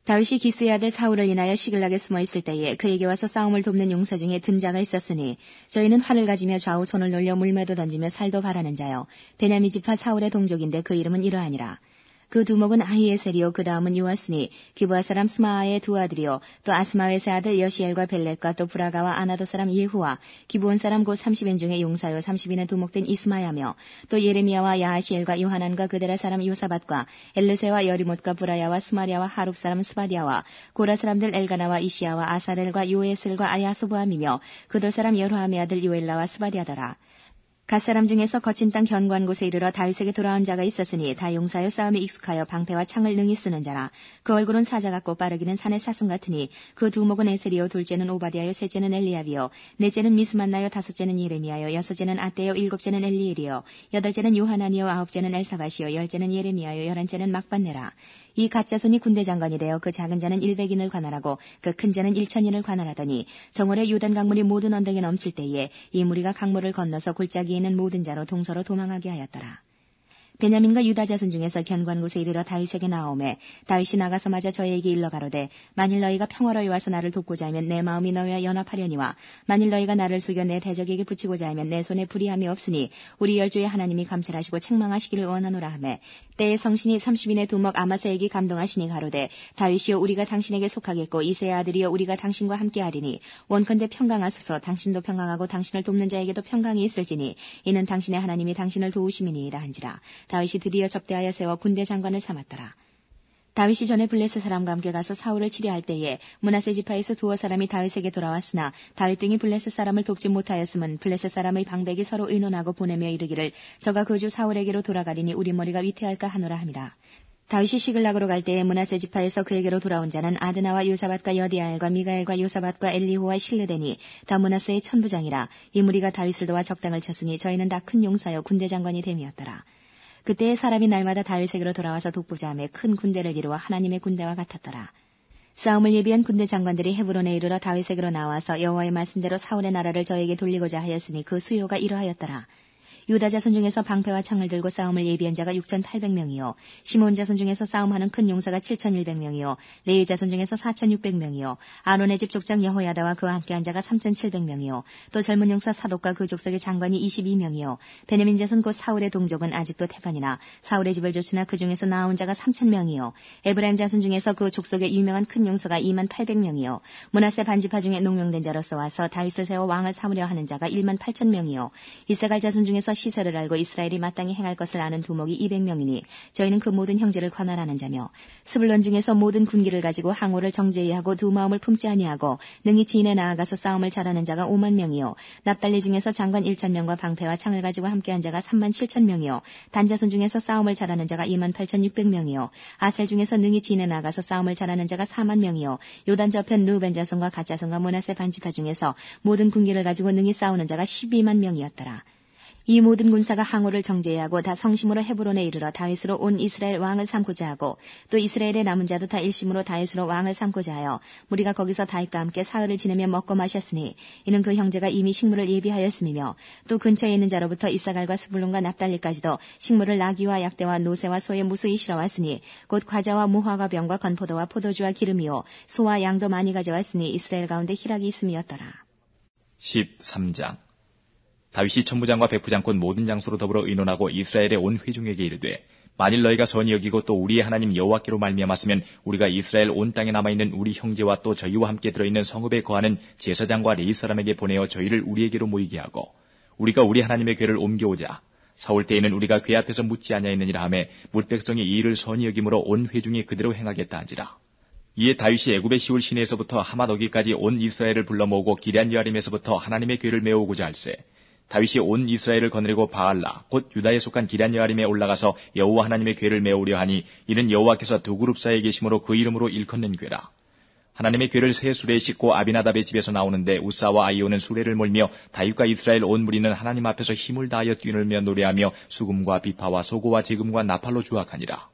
다윗이 기스의 아들 사울을 인하여 시글락에 숨어 있을 때에 그에게 와서 싸움을 돕는 용사 중에 든 자가 있었으니 저희는 활을 가지며 좌우 손을 놀려 물매도 던지며 살도 바라는 자요 베냐민 지파 사울의 동족인데 그 이름은 이러하니라. 그 두목은 아히에셀이요 그 다음은 요아스니 기브아 사람 스마아의 두 아들이요 또 아스마웨스의 아들 여시엘과 벨렛과 또 브라가와 아나도 사람 예후와 기브온 사람 곧 30인 중에 용사요 30인의 두목된 이스마야며 또 예레미야와 야하시엘과 요하난과 그데라 사람 요사밧과 엘르세와 여리못과 브라야와 스마리아와 하룹 사람 스바디아와 고라 사람들 엘가나와 이시야와 아사렐과 요에슬과 아야소부함이며 그들 사람 여로함의 아들 요엘라와 스바디아더라. 갓사람 중에서 거친 땅 견고한 곳에 이르러 다윗에게 돌아온 자가 있었으니 다 용사여 싸움에 익숙하여 방패와 창을 능히 쓰는 자라. 그 얼굴은 사자 같고 빠르기는 산의 사슴 같으니 그 두목은 에셀이요 둘째는 오바디아요 셋째는 엘리압이요 넷째는 미스만나요 다섯째는 예레미야요 여섯째는 아떼요 일곱째는 엘리엘이요 여덟째는 요하나니요 아홉째는 엘사바시요 열째는 예레미야요 열한째는 막반네라. 이 가짜손이 군대 장관이 되어 그 작은 자는 100인을 관할하고 그 큰 자는 1000인을 관할하더니 정월에 요단 강물이 모든 언덕에 넘칠 때에 이 무리가 강물을 건너서 골짜기에 있는 모든 자로 동서로 도망하게 하였더라. 베냐민과 유다 자손 중에서 견고한 곳에 이르러 다윗에게 나오매 다윗이 나가서 맞아 저에게 일러 가로되 만일 너희가 평화로이 와서 나를 돕고자 하면 내 마음이 너희와 연합하려니와 만일 너희가 나를 속여 내 대적에게 붙이고자 하면 내 손에 불의함이 없으니 우리 열조의 하나님이 감찰하시고 책망하시기를 원하노라 하매 때에 성신이 30인의 두목 아마사에게 감동하시니 가로되 다윗이여 우리가 당신에게 속하겠고 이새의 아들이여 우리가 당신과 함께하리니 원컨대 평강하소서 당신도 평강하고 당신을 돕는 자에게도 평강이 있을지니 이는 당신의 하나님이 당신을 도우심이니이다 한지라. 다윗이 드디어 접대하여 세워 군대 장관을 삼았더라. 다윗이 전에 블레셋 사람과 함께 가서 사울을 치려할 때에 므낫세 지파에서 두어 사람이 다윗에게 돌아왔으나 다윗 등이 블레셋 사람을 돕지 못하였음은 블레셋 사람의 방백이 서로 의논하고 보내며 이르기를 저가 그 주 사울에게로 돌아가리니 우리 머리가 위태할까 하노라 함이라. 다윗이 시글락으로 갈 때에 므낫세 지파에서 그에게로 돌아온 자는 아드나와 요사밧과 여디아엘과 미가엘과 요사밧과 엘리호와 실르데니 다 므낫세의 천부장이라. 이 무리가 다윗을 도와 적당을 쳤으니 저희는 다 큰 용사여 군대 장관이 됨이었더라. 그때의 사람이 날마다 다윗에게로 돌아와서 돕고자 하며 큰 군대를 이루어 하나님의 군대와 같았더라. 싸움을 예비한 군대 장관들이 헤브론에 이르러 다윗에게로 나와서 여호와의 말씀대로 사울의 나라를 저에게 돌리고자 하였으니 그 수요가 이러하였더라. 유다 자손 중에서 방패와 창을 들고 싸움을 예비한 자가 6,800명이요. 시몬 자손 중에서 싸움하는 큰 용사가 7,100명이요. 레위 자손 중에서 4,600명이요. 아론의 집 족장 여호야다와 그와 함께한 자가 3,700명이요. 또 젊은 용사 사독과 그 족속의 장관이 22명이요. 베냐민 자손 곧 사울의 동족은 아직도 태반이나 사울의 집을 쫓으나 그 중에서 나온 자가 3,000명이요. 에브라임 자손 중에서 그 족속의 유명한 큰 용사가 28,800명이요. 므낫세 반지파 중에 농명된 자로서 와서 다윗을 세워 왕을 삼으려 하는 자가 18,000명이요. 이사갈 자손 중에서 시세를 알고 이스라엘이 마땅히 행할 것을 아는 두목이 200명이니 저희는 그 모든 형제를 관할하는 자며 스불론 중에서 모든 군기를 가지고 항우를 정제히 하고 두 마음을 품지 아니하고 능히 지인에 나아가서 싸움을 잘하는 자가 5만 명이요 납달리 중에서 장관 1,000명과 방패와 창을 가지고 함께한 자가 37,000명이요 단자손 중에서 싸움을 잘하는 자가 28,600명이요 아셀 중에서 능히 지인에 나아가서 싸움을 잘하는 자가 4만 명이요 요단 저편 르우벤 자손과 갓 자손과 므낫세 반지파 중에서 모든 군기를 가지고 능히 싸우는 자가 12만 명이었더라. 이 모든 군사가 항우를 정제하고 다 성심으로 헤브론에 이르러 다윗으로 온 이스라엘 왕을 삼고자 하고 또 이스라엘의 남은 자도 다 일심으로 다윗으로 왕을 삼고자 하여 무리가 거기서 다윗과 함께 사흘을 지내며 먹고 마셨으니 이는 그 형제가 이미 식물을 예비하였음이며 또 근처에 있는 자로부터 이사갈과 스불론과 납달리까지도 식물을 나귀와 약대와 노새와 소에 무수히 실어왔으니 곧 과자와 무화과 병과 건포도와 포도주와 기름이요 소와 양도 많이 가져왔으니 이스라엘 가운데 희락이 있음이었더라. 13장 다윗이 천부장과 백부장 곧 모든 장수로 더불어 의논하고 이스라엘의 온 회중에게 이르되 만일 너희가 선히 여기고 또 우리의 하나님 여호와께로 말미암았으면 우리가 이스라엘 온 땅에 남아있는 우리 형제와 또 저희와 함께 들어있는 성읍에 거하는 제사장과 레위 사람에게 보내어 저희를 우리에게로 모이게 하고 우리가 우리 하나님의 궤를 옮겨오자 사올 때에는 우리가 궤 앞에서 묻지 아니하였느니라 하매 뭇 백성이 이 일을 선히 여김으로 온 회중이 그대로 행하겠다 한지라. 이에 다윗이 애굽의 시울 시내에서부터 하맛 어기까지 온 이스라엘을 불러 모으고 기럇 여아림에서부터 하나님의 궤를 메어오고자 할세 다윗이 온 이스라엘을 거느리고 바알라 곧 유다에 속한 기럇여아림에 올라가서 여호와 하나님의 궤를 메우려 하니 이는 여호와께서 두 그룹 사이에 계심으로 그 이름으로 일컫는 궤라. 하나님의 궤를 새 수레에 싣고 아비나답의 집에서 나오는데 우사와 아이오는 수레를 몰며 다윗과 이스라엘 온 무리는 하나님 앞에서 힘을 다하여 뛰놀며 노래하며 수금과 비파와 소고와 재금과 나팔로 주악하니라.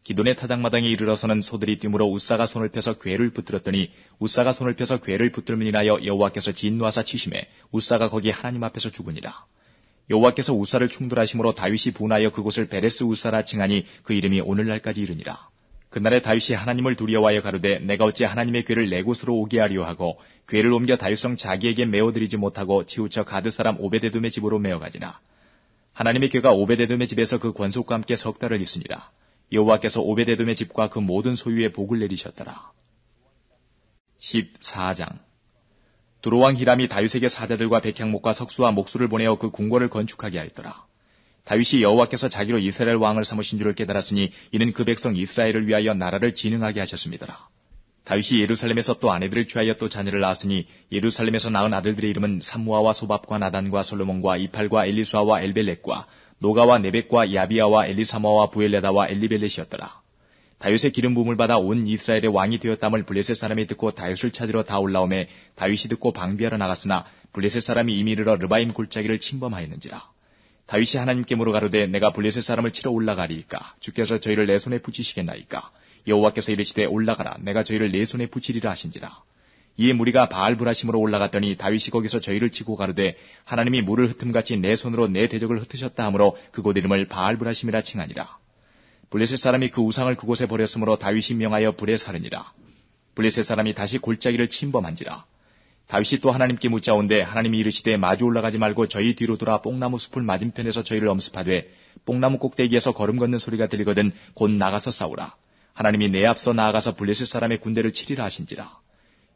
기돈의 타작마당에 이르러서는 소들이 뛰므로 우사가 손을 펴서 궤를 붙들었더니 우사가 손을 펴서 궤를 붙들면 인하여 여호와께서 진노하사 치심에 우사가 거기 하나님 앞에서 죽으니라. 여호와께서 우사를 충돌하심으로 다윗이 분하여 그곳을 베레스 우사라 칭하니 그 이름이 오늘날까지 이르니라. 그날에 다윗이 하나님을 두려워하여 가로되 내가 어찌 하나님의 궤를 내 곳으로 오게 하려 하고 궤를 옮겨 다윗성 자기에게 메어드리지 못하고 치우쳐 가드 사람 오베데돔의 집으로 메어가지나. 하나님의 궤가 오베데돔의 집에서 그 권속과 함께 석 달을 있으니라. 여호와께서 오베데돔의 집과 그 모든 소유에 복을 내리셨더라. 14장. 두로왕 히람이 다윗에게 사자들과 백향목과 석수와 목수를 보내어 그 궁궐을 건축하게 하였더라. 다윗이 여호와께서 자기로 이스라엘 왕을 삼으신 줄을 깨달았으니 이는 그 백성 이스라엘을 위하여 나라를 진흥하게 하셨습니다. 다윗이 예루살렘에서 또 아내들을 취하여 또 자녀를 낳았으니 예루살렘에서 낳은 아들들의 이름은 삼무아와 소밥과 나단과 솔로몬과 이팔과 엘리수아와 엘벨렛과 노가와 네벡과 야비아와 엘리사마와 부엘레다와 엘리벨렛이었더라. 다윗의 기름 부음을 받아 온 이스라엘의 왕이 되었담을 블레셋 사람이 듣고 다윗을 찾으러 다 올라오매 다윗이 듣고 방비하러 나갔으나 블레셋 사람이 이미 이르러 르바임 골짜기를 침범하였는지라. 다윗이 하나님께 물어가로되 내가 블레셋 사람을 치러 올라가리이까 주께서 저희를 내 손에 붙이시겠나이까. 여호와께서 이르시되 올라가라 내가 저희를 내 손에 붙이리라 하신지라. 이에 무리가 바알브라심으로 올라갔더니 다윗이 거기서 저희를 치고 가로되 하나님이 물을 흩음같이 내 손으로 내 대적을 흩으셨다 하므로 그곳 이름을 바알브라심이라 칭하니라. 블레셋 사람이 그 우상을 그곳에 버렸으므로 다윗이 명하여 불에 사르니라. 블레셋 사람이 다시 골짜기를 침범한지라. 다윗이 또 하나님께 묻자온데 하나님이 이르시되 마주 올라가지 말고 저희 뒤로 돌아 뽕나무 숲을 맞은편에서 저희를 엄습하되 뽕나무 꼭대기에서 걸음 걷는 소리가 들리거든 곧 나가서 싸우라. 하나님이 내 앞서 나아가서 블레셋 사람의 군대를 치리라 하신지라.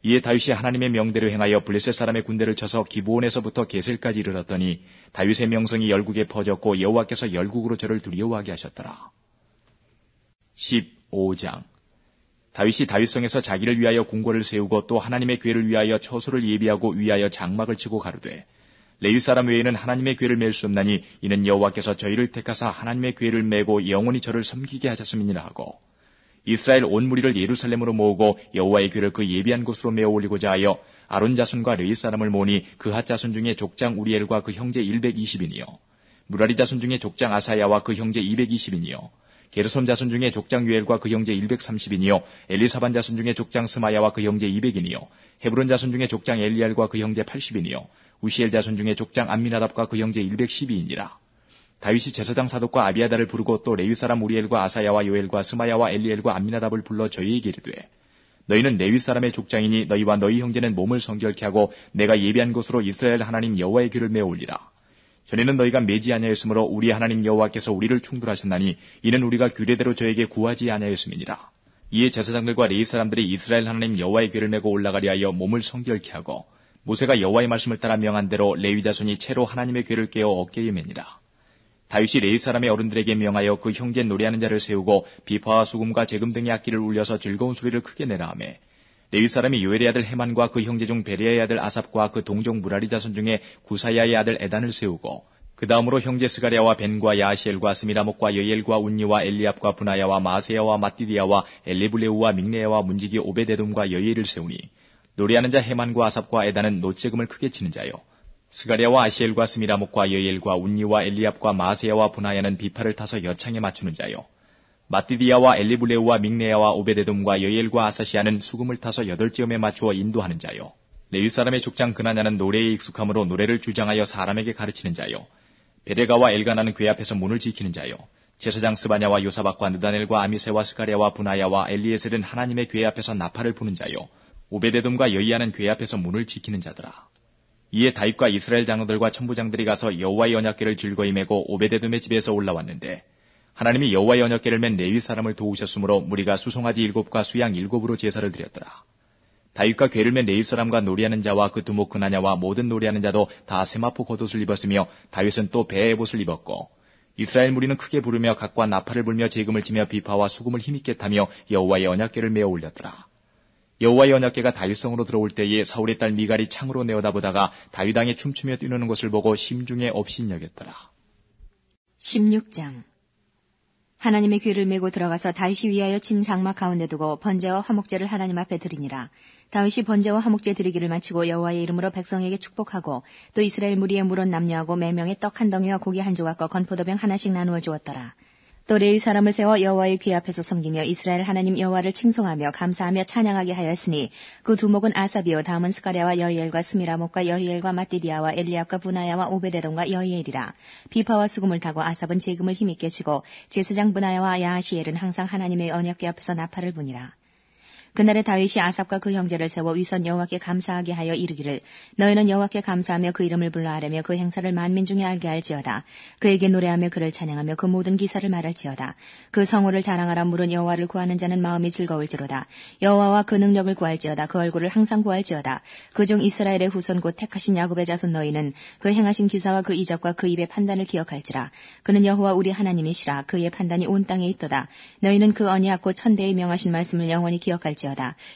이에 다윗이 하나님의 명대로 행하여 블레셋 사람의 군대를 쳐서 기브온에서부터 게셀까지 이르렀더니 다윗의 명성이 열국에 퍼졌고 여호와께서 열국으로 저를 두려워하게 하셨더라. 15장. 다윗이 다윗성에서 자기를 위하여 궁궐을 세우고 또 하나님의 궤를 위하여 처소를 예비하고 위하여 장막을 치고 가로되 레위 사람 외에는 하나님의 궤를 맬 수 없나니 이는 여호와께서 저희를 택하사 하나님의 궤를 메고 영원히 저를 섬기게 하셨음이니라 하고 이스라엘 온 무리를 예루살렘으로 모으고 여호와의 궤를 그 예비한 곳으로 메어 올리고자 하여 아론 자손과 레위 사람을 모으니 그핫 자손 중에 족장 우리엘과 그 형제 120인이요 무라리 자손 중에 족장 아사야와 그 형제 220인이요 게르솜 자손 중에 족장 유엘과 그 형제 130인이요 엘리사반 자손 중에 족장 스마야와 그 형제 200인이요 헤브론 자손 중에 족장 엘리알과 그 형제 80인이요 우시엘 자손 중에 족장 암미나답과 그 형제 112이니라. 다윗이 제사장 사독과 아비아다를 부르고 또 레위 사람 우리엘과 아사야와 요엘과 스마야와 엘리엘과 암미나답을 불러 저희에게 이르되 너희는 레위 사람의 족장이니 너희와 너희 형제는 몸을 성결케 하고 내가 예비한 곳으로 이스라엘 하나님 여호와의 궤를 메어 올리라. 전에는 너희가 매지 아니하였으므로 우리 하나님 여호와께서 우리를 충돌하셨나니 이는 우리가 규례대로 저에게 구하지 아니하였음이니라. 이에 제사장들과 레위 사람들이 이스라엘 하나님 여호와의 궤를 메고 올라가려 하여 몸을 성결케 하고 모세가 여호와의 말씀을 따라 명한 대로 레위 자손이 채로 하나님의 궤를 깨어 어깨에 매니라. 다윗이 레위 사람의 어른들에게 명하여 그 형제 노래하는 자를 세우고 비파와 수금과 재금 등의 악기를 울려서 즐거운 소리를 크게 내라 하며 레위 사람이 요엘의 아들 헤만과 그 형제 중 베레야의 아들 아삽과 그 동종 무라리 자손 중에 구사야의 아들 에단을 세우고 그 다음으로 형제 스가랴와 벤과 야시엘과 스미라목과 여엘과 운니와 엘리압과 분하야와 마세야와 마띠디야와 엘리블레우와 믹네야와 문지기 오베데돔과 여엘을 세우니 노래하는 자 헤만과 아삽과 에단은 노재금을 크게 치는 자요 스가랴와 아시엘과 스미라목과 여엘과 운니와 엘리압과 마세야와 분하야는 비파를 타서 여창에 맞추는 자요 마띠디야와 엘리블레우와 믹네야와 오베데돔과 여엘과 아사시아는 수금을 타서 8지음에 맞추어 인도하는 자요 레위 사람의 족장 그나냐는 노래에 익숙함으로 노래를 주장하여 사람에게 가르치는 자요 베레가와 엘가나는 궤 앞에서 문을 지키는 자요 제사장 스바냐와 요사박과 느다넬과 아미세와 스가랴와 분하야와 엘리에셀은 하나님의 궤 앞에서 나팔을 부는 자요 오베데돔과 여이야는 궤 앞에서 문을 지키는 자더라. 이에 다윗과 이스라엘 장로들과 천부장들이 가서 여호와의 언약궤를 즐거이 메고 오베데돔의 집에서 올라왔는데 하나님이 여호와의 언약궤를 맨 레위 사람을 도우셨으므로 무리가 수송아지 7과 수양 7으로 제사를 드렸더라. 다윗과 궤를 맨 레위 사람과 노래하는 자와 그 두목 그나냐와 모든 노래하는 자도 다 세마포 겉옷을 입었으며 다윗은 또 배의 옷을 입었고 이스라엘 무리는 크게 부르며 각과 나팔을 불며 재금을 치며 비파와 수금을 힘있게 타며 여호와의 언약궤를 메어 올렸더라. 여호와의 언약궤가 다윗성으로 들어올 때에 사울의 딸 미갈이 창으로 내어다보다가 다윗 왕이 춤추며 뛰노는 것을 보고 심중에 업신여겼더라. 16장. 하나님의 궤를 메고 들어가서 다윗이 위하여 친 장막 가운데 두고 번제와 화목제를 하나님 앞에 드리니라. 다윗이 번제와 화목제 드리기를 마치고 여호와의 이름으로 백성에게 축복하고 또 이스라엘 무리의 물은 남녀하고 매명의 떡 한 덩이와 고기 한 조각과 건포도병 하나씩 나누어 주었더라. 또 레위 사람을 세워 여호와의 궤 앞에서 섬기며 이스라엘 하나님 여호와를 칭송하며 감사하며 찬양하게 하였으니 그 두목은 아사비요 다음은 스가랴와 여히엘과 스미라목과 여히엘과 마띠디아와 엘리압과 부나야와 오베데돔과 여히엘이라. 비파와 수금을 타고 아삽은 재금을 힘있게 치고 제사장 부나야와 야하시엘은 항상 하나님의 언약궤 앞에서 나팔을 부니라. 그날에 다윗이 아삽과 그 형제를 세워 위선 여호와께 감사하게 하여 이르기를 너희는 여호와께 감사하며 그 이름을 불러 아뢰며 그 행사를 만민 중에 알게 할지어다. 그에게 노래하며 그를 찬양하며 그 모든 기사를 말할지어다. 그 성호를 자랑하라. 물은 여호와를 구하는 자는 마음이 즐거울지로다. 여호와와 그 능력을 구할지어다. 그 얼굴을 항상 구할지어다. 그 중 이스라엘의 후손 곧 택하신 야곱의 자손 너희는 그 행하신 기사와 그 이적과 그 입의 판단을 기억할지라. 그는 여호와 우리 하나님이시라. 그의 판단이 온 땅에 있도다. 너희는 그 언약 곧 천대에 명하신 말씀을 영원히 기억할지어다.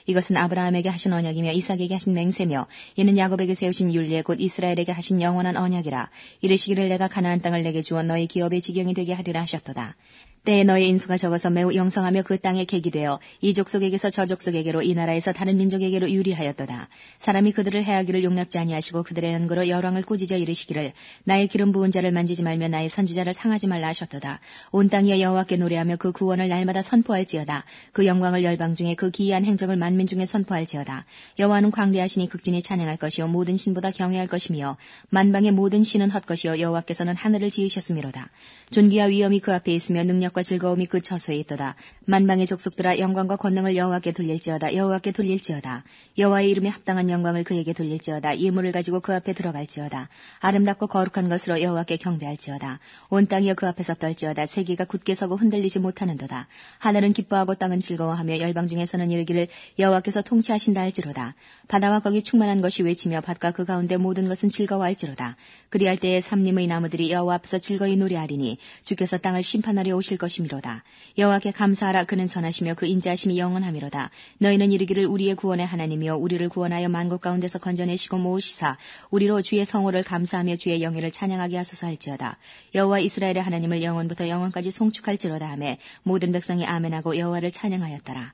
이것은 아브라함에게 하신 언약이며 이삭에게 하신 맹세며 이는 야곱에게 세우신 율례 곧 이스라엘에게 하신 영원한 언약이라. 이르시기를 내가 가나안 땅을 내게 주어 너희 기업의 지경이 되게 하리라 하셨도다. 때에 너의 인수가 적어서 매우 영성하며 그 땅에 객이 되어 이 족속에게서 저 족속에게로 이 나라에서 다른 민족에게로 유리하였도다. 사람이 그들을 해하기를 용납지 아니하시고 그들의 연고로 열왕을 꾸짖어 이르시기를 나의 기름 부은 자를 만지지 말며 나의 선지자를 상하지 말라 하셨도다. 온 땅이 여호와께 노래하며 그 구원을 날마다 선포할지어다. 그 영광을 열방 중에 그 기이한 행적을 만민 중에 선포할지어다. 여호와는 광대하시니 극진히 찬양할 것이요 모든 신보다 경외할 것이며 만방의 모든 신은 헛것이요 여호와께서는 하늘을 지으셨음이로다. 존귀와 위엄이 그 앞에 있으며 능력과 즐거움이 그 처소에 있도다. 만방의 족속들아 영광과 권능을 여호와께 돌릴지어다. 여호와께 돌릴지어다. 여호와의 이름에 합당한 영광을 그에게 돌릴지어다. 예물을 가지고 그 앞에 들어갈지어다. 아름답고 거룩한 것으로 여호와께 경배할지어다. 온 땅이여 그 앞에서 떨지어다. 세계가 굳게 서고 흔들리지 못하는도다. 하늘은 기뻐하고 땅은 즐거워하며 열방 중에서는 이르기를 여호와께서 통치하신다 할지로다. 바다와 거기 충만한 것이 외치며 밭과 그 가운데 모든 것은 즐거워할지로다. 그리할 때에 삼림의 나무들이 여호와 앞에서 즐거이 노래하리니 주께서 땅을 심판하려 오실 것이미로다. 여호와께 감사하라. 그는 선하시며 그 인자하심이 영원하미로다. 너희는 이르기를 우리의 구원의 하나님이여 우리를 구원하여 만국 가운데서 건져내시고 모으시사 우리로 주의 성호를 감사하며 주의 영예를 찬양하게 하소서 할지어다. 여호와 이스라엘의 하나님을 영원부터 영원까지 송축할지로다 하매 모든 백성이 아멘하고 여호와를 찬양하였더라.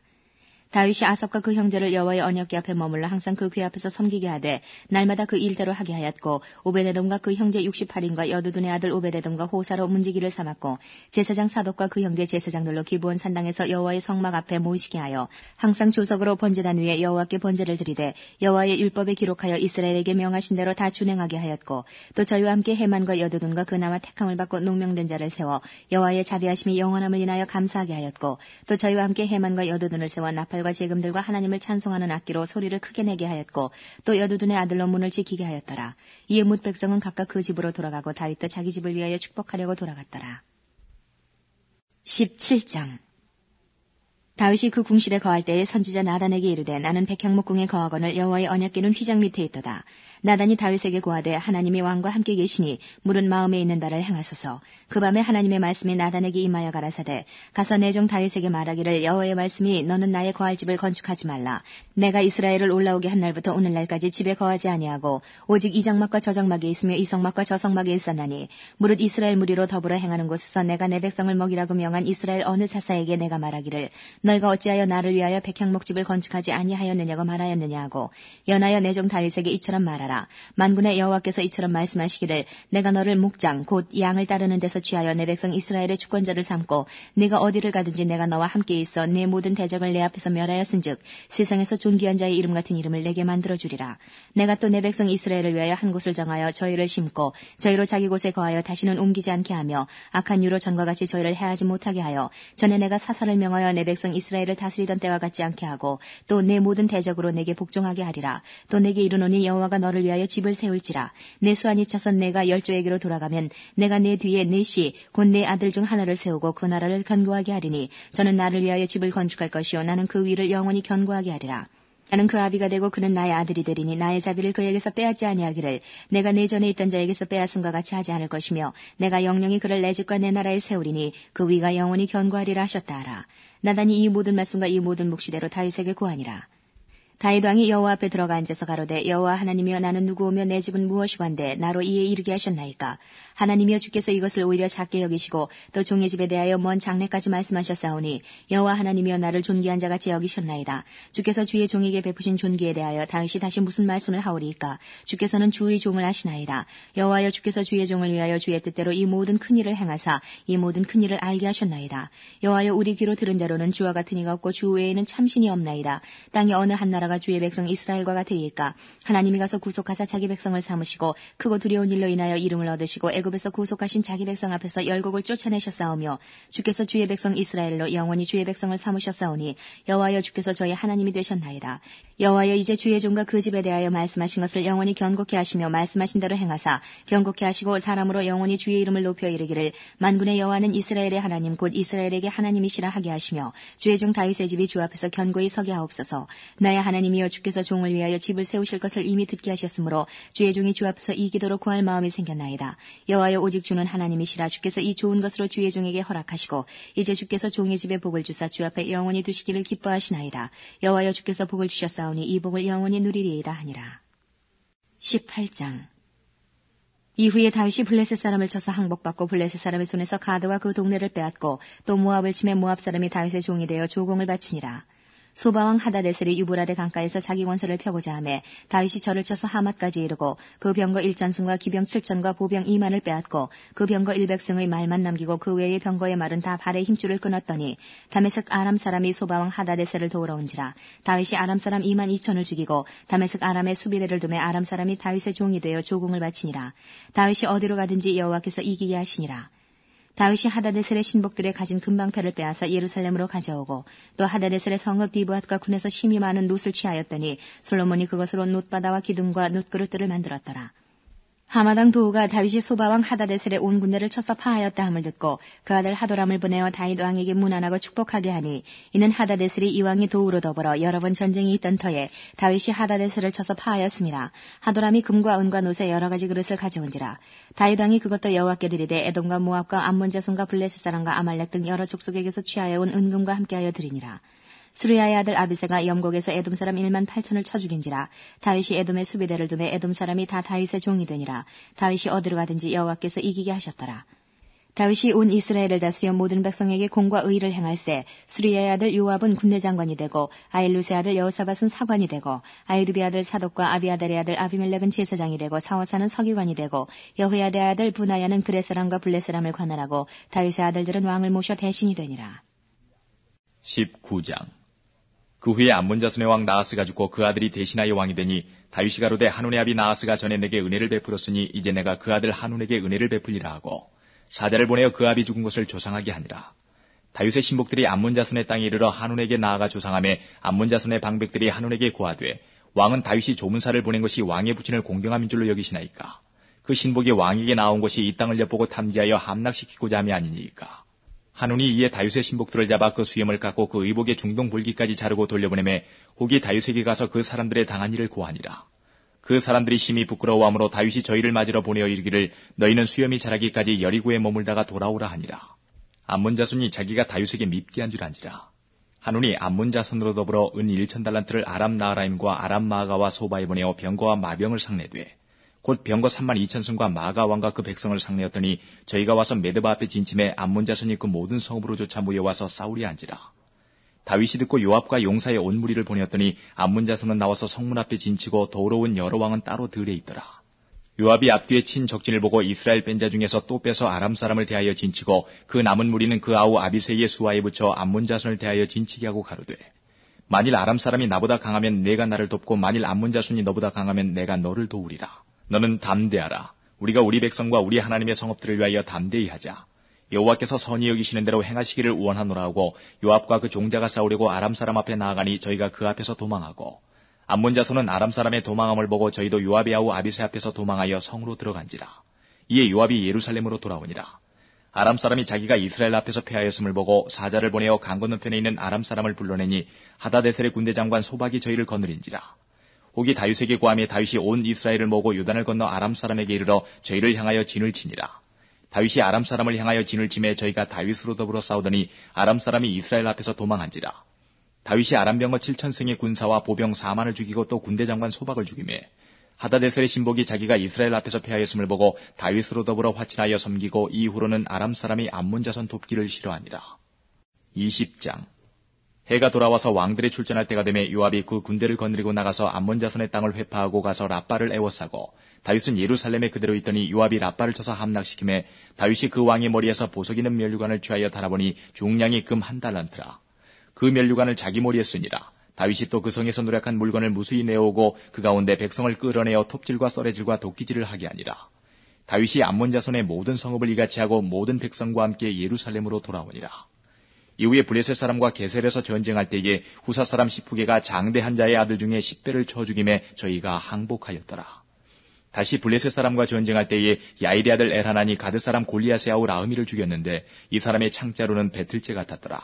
다윗이 아삽과 그 형제를 여호와의 언약궤 앞에 머물러 항상 그 궤 앞에서 섬기게 하되 날마다 그 일대로 하게 하였고 오베데돔과 그 형제 68인과 여두둔의 아들 오베데돔과 호사로 문지기를 삼았고 제사장 사독과 그 형제 제사장들로 기브온 산당에서 여호와의 성막 앞에 모이시게 하여 항상 조석으로 번제단 위에 여호와께 번제를 드리되 여호와의 율법에 기록하여 이스라엘에게 명하신 대로 다 준행하게 하였고 또 저희와 함께 헤만과 여두둔과 그나마 택함을 받고 농명된 자를 세워 여호와의 자비하심이 영원함을 인하여 감사하게 하였고 또 저희와 함께 헤만과 여두둔을 세워 나팔과 재금들과 하나님을 찬송하는 악기로 소리를 크게 내게 하였고 또 여두둔의 아들로 문을 지키게 하였더라. 이에 뭇 백성은 각각 그 집으로 돌아가고 다윗도 자기 집을 위하여 축복하려고 돌아갔더라. 17장. 다윗이 그 궁실에 거할 때에 선지자 나단에게 이르되 나는 백향목궁에 거하거늘 여호와의 언약궤는 휘장 밑에 있도다. 나단이 다윗에게 고하되 하나님이 왕과 함께 계시니 물은 마음에 있는 바를 행하소서. 그 밤에 하나님의 말씀이 나단에게 임하여 가라사대 가서 내 종 다윗에게 말하기를 여호와의 말씀이 너는 나의 거할 집을 건축하지 말라. 내가 이스라엘을 올라오게 한 날부터 오늘날까지 집에 거하지 아니하고 오직 이 장막과 저 장막에 있으며 이 성막과 저 성막에 있었나니 무릇 이스라엘 무리로 더불어 행하는 곳에서 내가 내 백성을 먹이라고 명한 이스라엘 어느 사사에게 내가 말하기를 너희가 어찌하여 나를 위하여 백향목집을 건축하지 아니하였느냐고 말하였느냐 하고 연하여 내 종 다윗에게 이처럼 말하라. 만군의 여호와께서 이처럼 말씀하시기를 내가 너를 목장 곧 양을 따르는 데서 취하여 내 백성 이스라엘의 주권자를 삼고 네가 어디를 가든지 내가 너와 함께 있어 내 모든 대적을 내 앞에서 멸하였은즉 세상에서 존귀한 자의 이름 같은 이름을 내게 만들어주리라. 내가 또 내 백성 이스라엘을 위하여 한 곳을 정하여 저희를 심고 저희로 자기 곳에 거하여 다시는 옮기지 않게 하며 악한 유로 전과 같이 저희를 해하지 못하게 하여 전에 내가 사사를 명하여 내 백성 이스라엘을 다스리던 때와 같지 않게 하고 또 내 모든 대적으로 내게 복종하게 하리라. 또 내게 이르노니 여호와가 너를 위하여 집을 세울지라. 내 수완이 차선 내가 열조에게로 돌아가면 내가 내 뒤에 넷이 곧 내 아들 중 하나를 세우고 그 나라를 견고하게 하리니 저는 나를 위하여 집을 건축할 것이요 나는 그 위를 영원히 견고하게 하리라. 나는 그 아비가 되고 그는 나의 아들이 되리니 나의 자비를 그에게서 빼앗지 아니하기를 내가 내 전에 있던 자에게서 빼앗음과 같이 하지 않을 것이며 내가 영영히 그를 내 집과 내 나라에 세우리니 그 위가 영원히 견고하리라 하셨다 하라. 나단이 이 모든 말씀과 이 모든 묵시대로 다윗에게 고하니라. 다윗 왕이 여호와 앞에 들어가 앉아서 가로되 여호와 하나님이여 나는 누구오며 내 집은 무엇이관데 나로 이에 이르게 하셨나이까. 하나님이여 주께서 이것을 오히려 작게 여기시고 또 종의 집에 대하여 먼 장래까지 말씀하셨사오니 여호와 하나님이여 나를 존귀한 자같이 여기셨나이다. 주께서 주의 종에게 베푸신 존귀에 대하여 다윗이 다시 무슨 말씀을 하오리이까. 주께서는 주의 종을 아시나이다. 여호와여 주께서 주의 종을 위하여 주의 뜻대로 이 모든 큰 일을 행하사 이 모든 큰 일을 알게 하셨나이다. 여호와여 우리 귀로 들은 대로는 주와 같은 이가 없고 주 외에는 참신이 없나이다. 땅에 어느 한 나라가 주의 백성 이스라엘과 같으리이까. 하나님이 가서 구속하사 자기 백성을 삼으시고 크고 두려운 일로 인하여 이름을 얻으시고 애굽에서 구속하신 자기 백성 앞에서 열국을 쫓아내셨사오며 주께서 주의 백성 이스라엘로 영원히 주의 백성을 삼으셨사오니 여호와여 주께서 저희 하나님이 되셨나이다. 여호와여 이제 주의 종과 그 집에 대하여 말씀하신 것을 영원히 견고케 하시며 말씀하신 대로 행하사 견고케 하시고 사람으로 영원히 주의 이름을 높여 이르기를 만군의 여호와는 이스라엘의 하나님 곧 이스라엘에게 하나님이시라 하게 하시며 주의 종 다윗의 집이 주 앞에서 견고히 서게 하옵소서. 나의 하나님이여 주께서 종을 위하여 집을 세우실 것을 이미 듣게 하셨으므로 주의 종이 주 앞에서 이기도록 구할 마음이 생겼나이다. 여호와여 오직 주는 하나님이시라. 주께서 이 좋은 것으로 주의 종에게 허락하시고 이제 주께서 종의 집에 복을 주사 주 앞에 영원히 두시기를 기뻐하시나이다. 여호와여 주께서 복을 주셨사오니 이 복을 영원히 누리리이다 하니라. 18장. 이후에 다윗이 블레셋 사람을 쳐서 항복받고 블레셋 사람의 손에서 가드와 그 동네를 빼앗고 또 모압을 치매 모압 사람이 다윗의 종이 되어 조공을 바치니라. 소바왕 하다데셀이 유브라데 강가에서 자기 원서를 펴고자 하매 다윗이 저를 쳐서 하맛까지 이르고 그 병거 1전승과 기병 7전과 보병 2만을 빼앗고 그 병거 100승의 말만 남기고 그 외의 병거의 말은 다 발의 힘줄을 끊었더니 다메섹 아람 사람이 소바왕 하다데셀을 도우러 온지라. 다윗이 아람 사람 2만 2천을 죽이고 다메섹 아람의 수비대를 두매 아람 사람이 다윗의 종이 되어 조공을 바치니라. 다윗이 어디로 가든지 여호와께서 이기게 하시니라. 다윗이 하다데셀의 신복들의 가진 금방패를 빼앗아 예루살렘으로 가져오고 또 하다데셀의 성읍 디브앗과 군에서 심이 많은 놋을 취하였더니 솔로몬이 그것으로 놋바다와 기둥과 놋그릇들을 만들었더라. 하마당 도우가 다윗이 소바왕 하다데셀의 온 군대를 쳐서 파하였다 함을 듣고 그 아들 하도람을 보내어 다윗 왕에게 문안하고 축복하게 하니 이는 하다데셀이 이 왕의 도우로 더불어 여러 번 전쟁이 있던 터에 다윗이 하다데셀을 쳐서 파하였습니다. 하도람이 금과 은과 놋의 여러 가지 그릇을 가져온지라. 다윗 왕이 그것도 여호와께 드리되 에돔과 모압과 암몬 자손과 블레셋 사람과 아말렉 등 여러 족속에게서 취하여 온 은금과 함께하여 드리니라. 수르야의 아들 아비새가 염곡에서 에돔 사람 1만 8천을 쳐 죽인지라. 다윗이 에돔의 수비대를 두매 에돔 사람이 다 다윗의 종이 되니라. 다윗이 어디로 가든지 여호와께서 이기게 하셨더라. 다윗이 온 이스라엘을 다스려 모든 백성에게 공과 의를 행할세 수르야의 아들 요압은 군대 장관이 되고 아일루스의 아들 여호사밧은 사관이 되고 아이두비 아들 사독과 아비아달의 아들 아비멜렉은 제사장이 되고 사워사는 서기관이 되고 여호야다의 아들 부나야는 그렛 사람과 블렛 사람을 관할하고 다윗의 아들들은 왕을 모셔 대신이 되니라. 19장. 그 후에 암몬 자손의 왕 나하스가 죽고 그 아들이 대신하여 왕이 되니 다윗이 가로되 한운의 아비 나하스가 전에 내게 은혜를 베풀었으니 이제 내가 그 아들 한운에게 은혜를 베풀리라 하고 사자를 보내어 그 아비 죽은 것을 조상하게 하니라. 다윗의 신복들이 암몬 자손의 땅에 이르러 한운에게 나아가 조상하매 암몬 자손의 방백들이 한운에게 고하되 왕은 다윗이 조문사를 보낸 것이 왕의 부친을 공경함인 줄로 여기시나이까. 그 신복이 왕에게 나온 것이 이 땅을 엿보고 탐지하여 함락시키고자 함이 아니니까. 한운이 이에 다윗의 신복들을 잡아 그 수염을 깎고 그 의복의 중동 볼기까지 자르고 돌려보내매 혹이 다윗에게 가서 그 사람들의 당한 일을 고하니라. 그 사람들이 심히 부끄러워하므로 다윗이 저희를 맞으러 보내어 이르기를 너희는 수염이 자라기까지 여리고에 머물다가 돌아오라 하니라. 암몬 자손이 자기가 다윗에게 밉게 한 줄 안지라. 한운이 암몬 자손으로 더불어 은 1,000달란트를 아람 나하라임과 아람 마아가와 소바에 보내어 병거와 마병을 상내되 곧 병거 3만 2천승과 마가 왕과 그 백성을 상내었더니 저희가 와서 메드바 앞에 진침해 암몬 자손이 그 모든 성읍으로 조차 모여와서 싸우려 한지라. 다윗이 듣고 요압과 용사의 온 무리를 보내었더니 암몬 자손은 나와서 성문 앞에 진치고 더우러 온 여러 왕은 따로 들에 있더라. 요압이 앞뒤에 친 적진을 보고 이스라엘 뺀 자 중에서 또 빼서 아람 사람을 대하여 진치고 그 남은 무리는 그 아우 아비새의 수하에 붙여 암몬 자손을 대하여 진치게 하고 가로되 만일 아람 사람이 나보다 강하면 내가 나를 돕고 만일 암몬 자손이 너보다 강하면 내가 너를 도우리라. 너는 담대하라. 우리가 우리 백성과 우리 하나님의 성읍들을 위하여 담대히 하자. 여호와께서 선히 여기시는 대로 행하시기를 원하노라 하고 요압과 그 종자가 싸우려고 아람 사람 앞에 나아가니 저희가 그 앞에서 도망하고 암몬 자손은 아람 사람의 도망함을 보고 저희도 요압의 아우 아비새 앞에서 도망하여 성으로 들어간지라. 이에 요압이 예루살렘으로 돌아오니라. 아람 사람이 자기가 이스라엘 앞에서 패하였음을 보고 사자를 보내어 강 건너편에 있는 아람 사람을 불러내니 하다데셀의 군대 장관 소박이 저희를 거느린지라. 혹이 다윗에게 고하며 다윗이 온 이스라엘을 모으고 요단을 건너 아람 사람에게 이르러 저희를 향하여 진을 치니라. 다윗이 아람 사람을 향하여 진을 치매 저희가 다윗으로 더불어 싸우더니 아람 사람이 이스라엘 앞에서 도망한지라. 다윗이 아람 병거 7,000승의 군사와 보병 4만을 죽이고 또 군대 장관 소박을 죽이매 하다데셀의 신복이 자기가 이스라엘 앞에서 패하였음을 보고 다윗으로 더불어 화친하여 섬기고 이후로는 아람 사람이 암몬 자손 돕기를 싫어하니라. 20장. 해가 돌아와서 왕들이 출전할 때가 되매 요압이 그 군대를 거느리고 나가서 암몬 자손의 땅을 회파하고 가서 랍바를 애워싸고 다윗은 예루살렘에 그대로 있더니 요압이 랍바를 쳐서 함락시키매 다윗이 그 왕의 머리에서 보석 있는 면류관을 취하여 달아보니 중량이 금 1달란트라. 그 면류관을 자기 머리에 쓰니라. 다윗이 또 그 성에서 누락한 물건을 무수히 내어오고 그 가운데 백성을 끌어내어 톱질과 썰애질과 도끼질을 하게 하니라. 다윗이 암몬 자손의 모든 성읍을 이같이 하고 모든 백성과 함께 예루살렘으로 돌아오니라. 이후에 블레셋 사람과 게셀에서 전쟁할 때에 후사 사람 시프게가 장대한 자의 아들 중에 10배를 쳐 죽임에 저희가 항복하였더라. 다시 블레셋 사람과 전쟁할 때에 야일의 아들 엘하난이 가드 사람 골리앗의 아우 라흐미를 죽였는데 이 사람의 창자루는 배틀째 같았더라.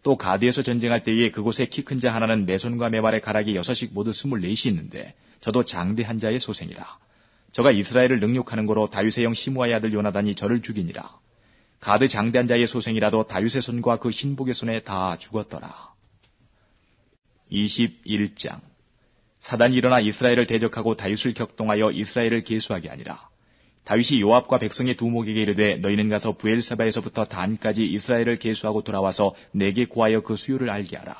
또 가드에서 전쟁할 때에 그곳에 키 큰 자 하나는 내 손과 매 발의 가락이 6씩 모두 24이 있는데 저도 장대한 자의 소생이라. 저가 이스라엘을 능욕하는 거로 다윗의 형 시므아의 아들 요나단이 저를 죽이니라. 가드 장대한 자의 소생이라도 다윗의 손과 그 신복의 손에 다 죽었더라. 21장. 사단이 일어나 이스라엘을 대적하고 다윗을 격동하여 이스라엘을 계수하게 하니라. 다윗이 요압과 백성의 두목에게 이르되 너희는 가서 부엘사바에서부터 단까지 이스라엘을 계수하고 돌아와서 내게 고하여 그 수요를 알게 하라.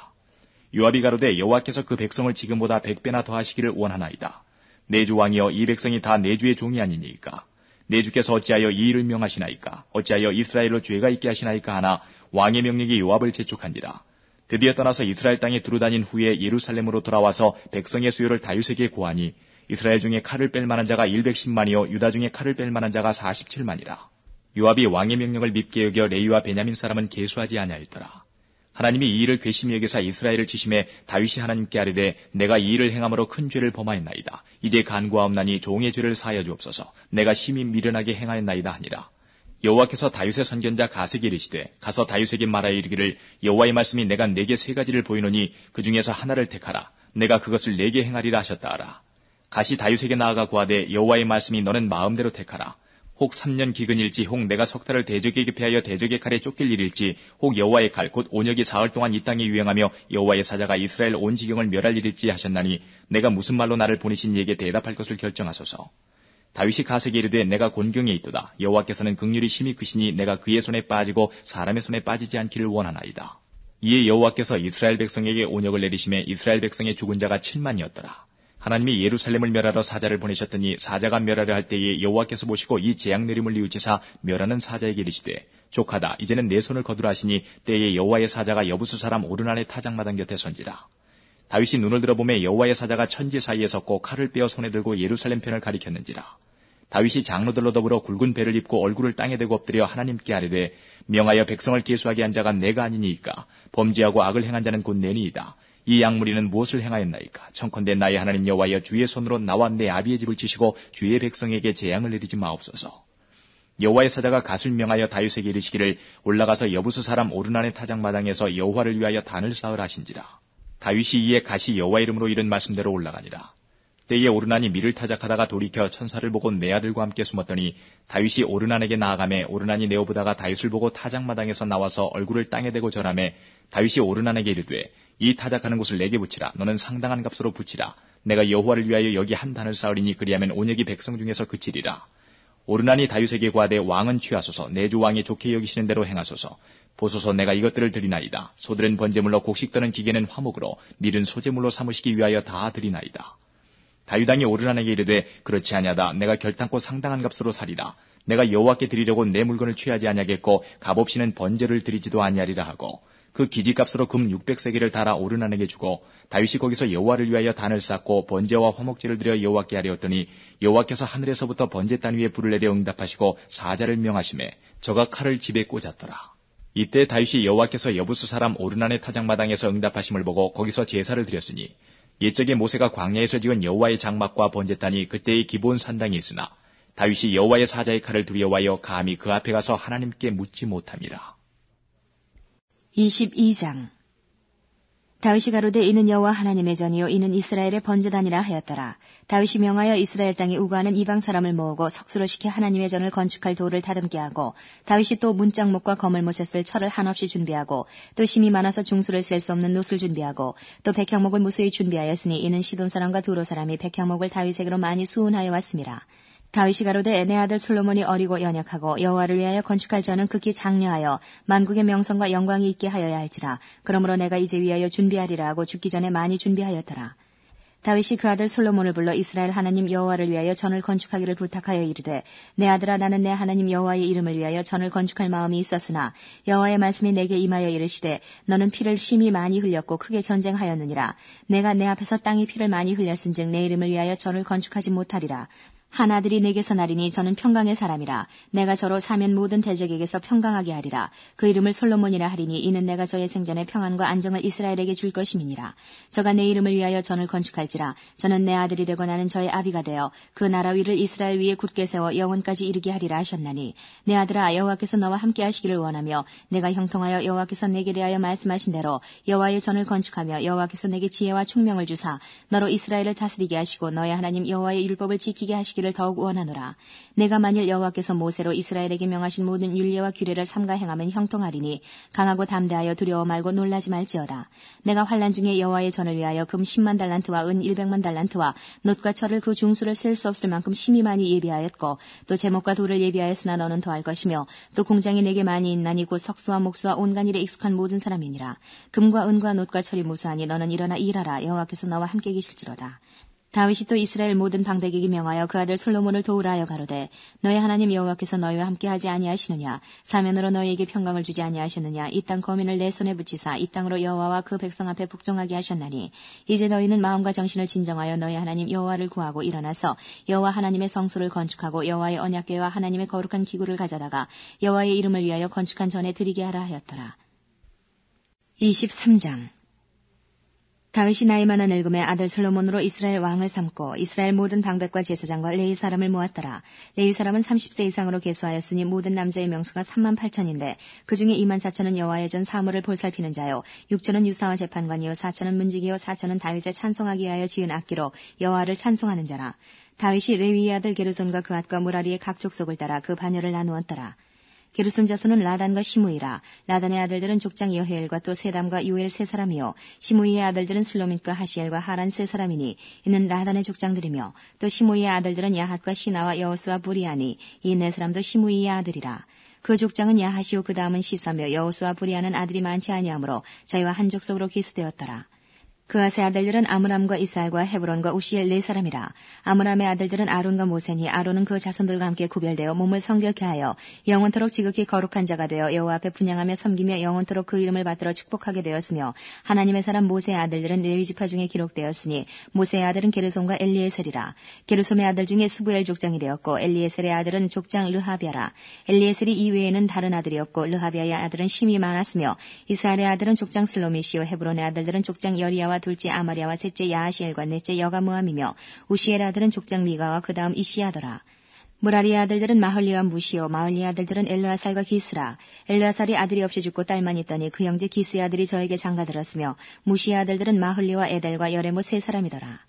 요압이 가로되 여호와께서 그 백성을 지금보다 100배나 더하시기를 원하나이다. 내 주 왕이여 이 백성이 다 내 주의 종이 아니니까. 내 주께서 어찌하여 이 일을 명하시나이까? 어찌하여 이스라엘로 죄가 있게 하시나이까 하나 왕의 명령이 요압을 재촉한지라. 드디어 떠나서 이스라엘 땅에 두루다닌 후에 예루살렘으로 돌아와서 백성의 수요를 다윗에게 고하니 이스라엘 중에 칼을 뺄 만한 자가 110만이요 유다 중에 칼을 뺄 만한 자가 47만이라. 요압이 왕의 명령을 밉게 여겨 레위와 베냐민 사람은 계수하지 아니하였더라. 하나님이 이 일을 괘씸히 여기사 이스라엘을 치심해 다윗이 하나님께 아뢰되 내가 이 일을 행함으로 큰 죄를 범하였나이다. 이제 간구하옵나니 종의 죄를 사하여 주옵소서. 내가 심히 미련하게 행하였나이다 하니라. 여호와께서 다윗의 선견자 가세게 이르시되 가서 다윗에게 말하여 이르기를 여호와의 말씀이 내가 네게 3가지를 보이노니 그 중에서 하나를 택하라. 내가 그것을 네게 행하리라 하셨다 하라. 가시 다윗에게 나아가 구하되 여호와의 말씀이 너는 마음대로 택하라. 혹 3년 기근일지 혹 내가 석 달을 대적에게 패하여 대적의 칼에 쫓길 일일지 혹 여호와의 칼 곧 온역이 사흘 동안 이 땅에 유행하며 여호와의 사자가 이스라엘 온 지경을 멸할 일일지 하셨나니 내가 무슨 말로 나를 보내신 이에게 대답할 것을 결정하소서. 다윗이 가세게 이르되 내가 곤경에 있도다. 여호와께서는 긍휼이 심히 크시니 내가 그의 손에 빠지고 사람의 손에 빠지지 않기를 원하나이다. 이에 여호와께서 이스라엘 백성에게 온역을 내리심에 이스라엘 백성의 죽은 자가 7만이었더라. 하나님이 예루살렘을 멸하러 사자를 보내셨더니 사자가 멸하려 할 때에 여호와께서 보시고 이 재앙 내림을 뉘우치사 멸하는 사자에게 이르시되 족하다 이제는 내 손을 거두라 하시니 때에 여호와의 사자가 여부수 사람 오르난의 타작마당 곁에 선지라. 다윗이 눈을 들어보매 여호와의 사자가 천지 사이에 섰고 칼을 빼어 손에 들고 예루살렘 편을 가리켰는지라. 다윗이 장로들로 더불어 굵은 배를 입고 얼굴을 땅에 대고 엎드려 하나님께 아뢰되 명하여 백성을 계수하게 한 자가 내가 아니니이까 범죄하고 악을 행한 자는 곧 내니이다. 이 양무리는 무엇을 행하였나이까? 청컨대 나의 하나님 여호와여 주의 손으로 나와 내 아비의 집을 치시고 주의 백성에게 재앙을 내리지 마옵소서. 여호와의 사자가 갓을 명하여 다윗에게 이르시기를 올라가서 여부수 사람 오르난의 타작마당에서 여호와를 위하여 단을 쌓으라 하신지라. 다윗이 이에 갓이 여호와 이름으로 이른 말씀대로 올라가니라. 때에 오르난이 밀을 타작하다가 돌이켜 천사를 보고 네 아들과 함께 숨었더니 다윗이 오르난에게 나아가매 오르난이 내어보다가 다윗을 보고 타작마당에서 나와서 얼굴을 땅에 대고 절하매 다윗이 오르난에게 이르되 이 타작하는 곳을 내게 붙이라. 너는 상당한 값으로 붙이라. 내가 여호와를 위하여 여기 한 단을 쌓으리니 그리하면 온역이 백성 중에서 그치리라. 오르난이 다윗에게 구하되 왕은 취하소서. 내 주 왕이 좋게 여기시는 대로 행하소서. 보소서 내가 이것들을 드리나이다. 소들은 번제물로 곡식 떠는 기계는 화목으로 밀은 소제물로 삼으시기 위하여 다 드리나이다. 다윗 왕이 오르난에게 이르되 그렇지 아니하다. 내가 결탄코 상당한 값으로 사리라. 내가 여호와께 드리려고 내 물건을 취하지 아니하겠고 값없이는 번제를 드리지도 아니하리라 하고 그 기지값으로 금 600세겔을 달아 오르난에게 주고 다윗이 거기서 여호와를 위하여 단을 쌓고 번제와 화목제를 드려 여호와께 하려었더니 여호와께서 하늘에서부터 번제단 위에 불을 내려 응답하시고 사자를 명하심에 저가 칼을 집에 꽂았더라. 이때 다윗이 여호와께서 여부수 사람 오르난의 타작마당에서 응답하심을 보고 거기서 제사를 드렸으니 옛적에 모세가 광야에서 지은 여호와의 장막과 번제단이 그때의 기본 산당이 있으나 다윗이 여호와의 사자의 칼을 두려워하여 감히 그 앞에 가서 하나님께 묻지 못함이라. 22장. 다윗이 가로되 이는 여호와 하나님의 전이요 이는 이스라엘의 번제단이라 하였더라. 다윗이 명하여 이스라엘 땅에 우거하는 이방 사람을 모으고 석수로 시켜 하나님의 전을 건축할 돌을 다듬게 하고 다윗이 또 문짝목과 거물못에 쓸 철을 한없이 준비하고 또 심이 많아서 중수를 셀 수 없는 놋을 준비하고 또 백향목을 무수히 준비하였으니 이는 시돈 사람과 두로 사람이 백향목을 다윗에게로 많이 수운하여 왔음이라. 다윗이 가로되 내 아들 솔로몬이 어리고 연약하고 여호와를 위하여 건축할 전은 극히 장려하여 만국의 명성과 영광이 있게 하여야 할지라. 그러므로 내가 이제 위하여 준비하리라 하고 죽기 전에 많이 준비하였더라. 다윗이 그 아들 솔로몬을 불러 이스라엘 하나님 여호와를 위하여 전을 건축하기를 부탁하여 이르되 내 아들아 나는 내 하나님 여호와의 이름을 위하여 전을 건축할 마음이 있었으나 여호와의 말씀이 내게 임하여 이르시되 너는 피를 심히 많이 흘렸고 크게 전쟁하였느니라. 내가 내 앞에서 땅이 피를 많이 흘렸은즉 내 이름을 위하여 전을 건축하지 못하리라. 한 아들이 내게서 나리니 저는 평강의 사람이라. 내가 저로 사면 모든 대적에게서 평강하게 하리라. 그 이름을 솔로몬이라 하리니 이는 내가 저의 생전에 평안과 안정을 이스라엘에게 줄 것임이니라. 저가 내 이름을 위하여 전을 건축할지라. 저는 내 아들이 되고 나는 저의 아비가 되어 그 나라 위를 이스라엘 위에 굳게 세워 영원까지 이르게 하리라 하셨나니 내 아들아 여호와께서 너와 함께 하시기를 원하며 내가 형통하여 여호와께서 내게 대하여 말씀하신 대로 여호와의 전을 건축하며 여호와께서 내게 지혜와 총명을 주사 너로 이스라엘을 다스리게 하시고 너의 하나님 여호와의 율법을 지키게 하시기를 더욱 원하노라. 내가 만일 여호와께서 모세로 이스라엘에게 명하신 모든 율례와 규례를 삼가 행하면 형통하리니 강하고 담대하여 두려워 말고 놀라지 말지어다. 내가 환난 중에 여호와의 전을 위하여 금 10만 달란트와 은 100만 달란트와 놋과 철을 그 중수를 셀 수 없을 만큼 심히 많이 예비하였고 또 제목과 돌을 예비하였으나 너는 더할 것이며 또 공장이 내게 많이 있나니 곧 석수와 목수와 온갖 일에 익숙한 모든 사람이니라. 금과 은과 놋과 철이 무수하니 너는 일어나 일하라. 여호와께서 너와 함께 계실지로다. 다윗이 또 이스라엘 모든 방백에게 명하여 그 아들 솔로몬을 도우라 하여 가로되 너의 하나님 여호와께서 너희와 함께하지 아니하시느냐. 사면으로 너희에게 평강을 주지 아니하셨느냐. 이 땅 거민을 내 손에 붙이사 이 땅으로 여호와와 그 백성 앞에 복종하게 하셨나니 이제 너희는 마음과 정신을 진정하여 너희 하나님 여호와를 구하고 일어나서 여호와 하나님의 성소를 건축하고 여호와의 언약궤와 하나님의 거룩한 기구를 가져다가 여호와의 이름을 위하여 건축한 전에 드리게 하라 하였더라. 23장 다윗이 나이 많아 늙음에 아들 솔로몬으로 이스라엘 왕을 삼고 이스라엘 모든 방백과 제사장과 레위 사람을 모았더라. 레위 사람은 30세 이상으로 계수하였으니 모든 남자의 명수가 3만 8천인데 그 중에 2만 4천은 여호와의 전 사물을 볼살피는 자요 6천은 유사와 재판관이요 4천은 문지기요 4천은 다윗의 찬송하기 위하여 지은 악기로 여호와를 찬송하는 자라. 다윗이 레위의 아들 게르손과 그 앗과 무라리의 각 족속을 따라 그 반열을 나누었더라. 게르손 자손은 라단과 시므이라. 라단의 아들들은 족장 여헤엘과 또 세담과 요엘 세 사람이요 시므이의 아들들은 슬로밋과 하시엘과 하란 세 사람이니 이는 라단의 족장들이며 또 시므이의 아들들은 야핫과 시나와 여호수와 부리아니 이 네 사람도 시므이의 아들이라. 그 족장은 야하시오 그 다음은 시사며 여호수와 부리아는 아들이 많지 아니하므로 저희와 한 족속으로 기수되었더라. 그앗의 아들들은 아므람과 이스알과 헤브론과 우시엘 네 사람이라. 아므람의 아들들은 아론과 모세니 아론은 그 자손들과 함께 구별되어 몸을 성결케 하여 영원토록 지극히 거룩한 자가 되어 여호와 앞에 분향하며 섬기며 영원토록 그 이름을 받들어 축복하게 되었으며 하나님의 사람 모세의 아들들은 레위 지파 중에 기록되었으니 모세의 아들은 게르손과 엘리에셀이라. 게르솜의 아들 중에 스부엘 족장이 되었고 엘리에셀의 아들은 족장 르하비아라. 엘리에셀이 이외에는 다른 아들이었고 르하비아의 아들은 심이 많았으며 이스라엘의 아들은 족장 슬로미시오 헤브론의 아들들은 족장 여리야와 둘째 아마리아와 셋째 야하시엘과 넷째 여가무함이며 우시엘 아들은 족장 미가와 그 다음 이시야더라. 무라리의 아들들은 마흘리와 무시오 마흘리의 아들들은 엘르아살과 기스라. 엘르아살이 아들이 없이 죽고 딸만 있더니 그 형제 기스의 아들이 저에게 장가들었으며 무시의 아들들은 마흘리와 에델과 여레모 세 사람이더라.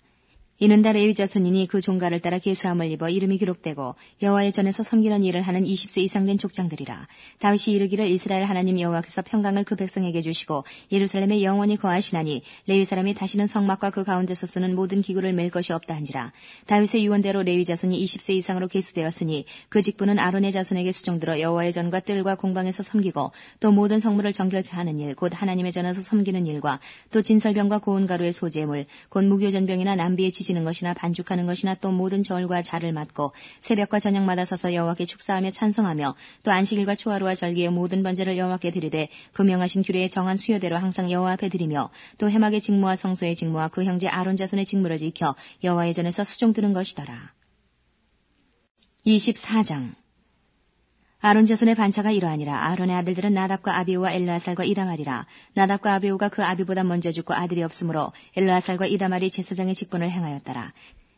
이는 다 레위 자손이니 그 종가를 따라 계수함을 입어 이름이 기록되고 여호와의 전에서 섬기는 일을 하는 20세 이상 된 족장들이라. 다윗이 이르기를 이스라엘 하나님 여호와께서 평강을 그 백성에게 주시고 예루살렘에 영원히 거하시나니 레위 사람이 다시는 성막과 그 가운데서 쓰는 모든 기구를 맬 것이 없다 한지라. 다윗의 유언대로 레위 자손이 20세 이상으로 계수되었으니 그 직분은 아론의 자손에게 수종들어 여호와의 전과 뜰과 공방에서 섬기고 또 모든 성물을 정결케 하는 일 곧 하나님의 전에서 섬기는 일과 또 진설병과 고운 가루의 소재물 곧 무교전병이나 남비의 지는 것이나 반죽하는 것이나 또 모든 절과 자를 맡고 새벽과 저녁마다 서서 여호와께 축사하며 찬송하며 또 안식일과 초하루와 절기의 모든 번제를 여호와께 드리되 그 명하신 규례의 정한 수요대로 항상 여호와 앞에 드리며 또 해막의 직무와 성소의 직무와 그 형제 아론 자손의 직무를 지켜 여호와의 전에서 수종 드는 것이더라. 24장 아론 자손의 반차가 이러하니라. 아론의 아들들은 나답과 아비우와 엘르아살과 이다말이라. 나답과 아비우가 그 아비보다 먼저 죽고 아들이 없으므로 엘르아살과 이다말이 제사장의 직분을 행하였더라.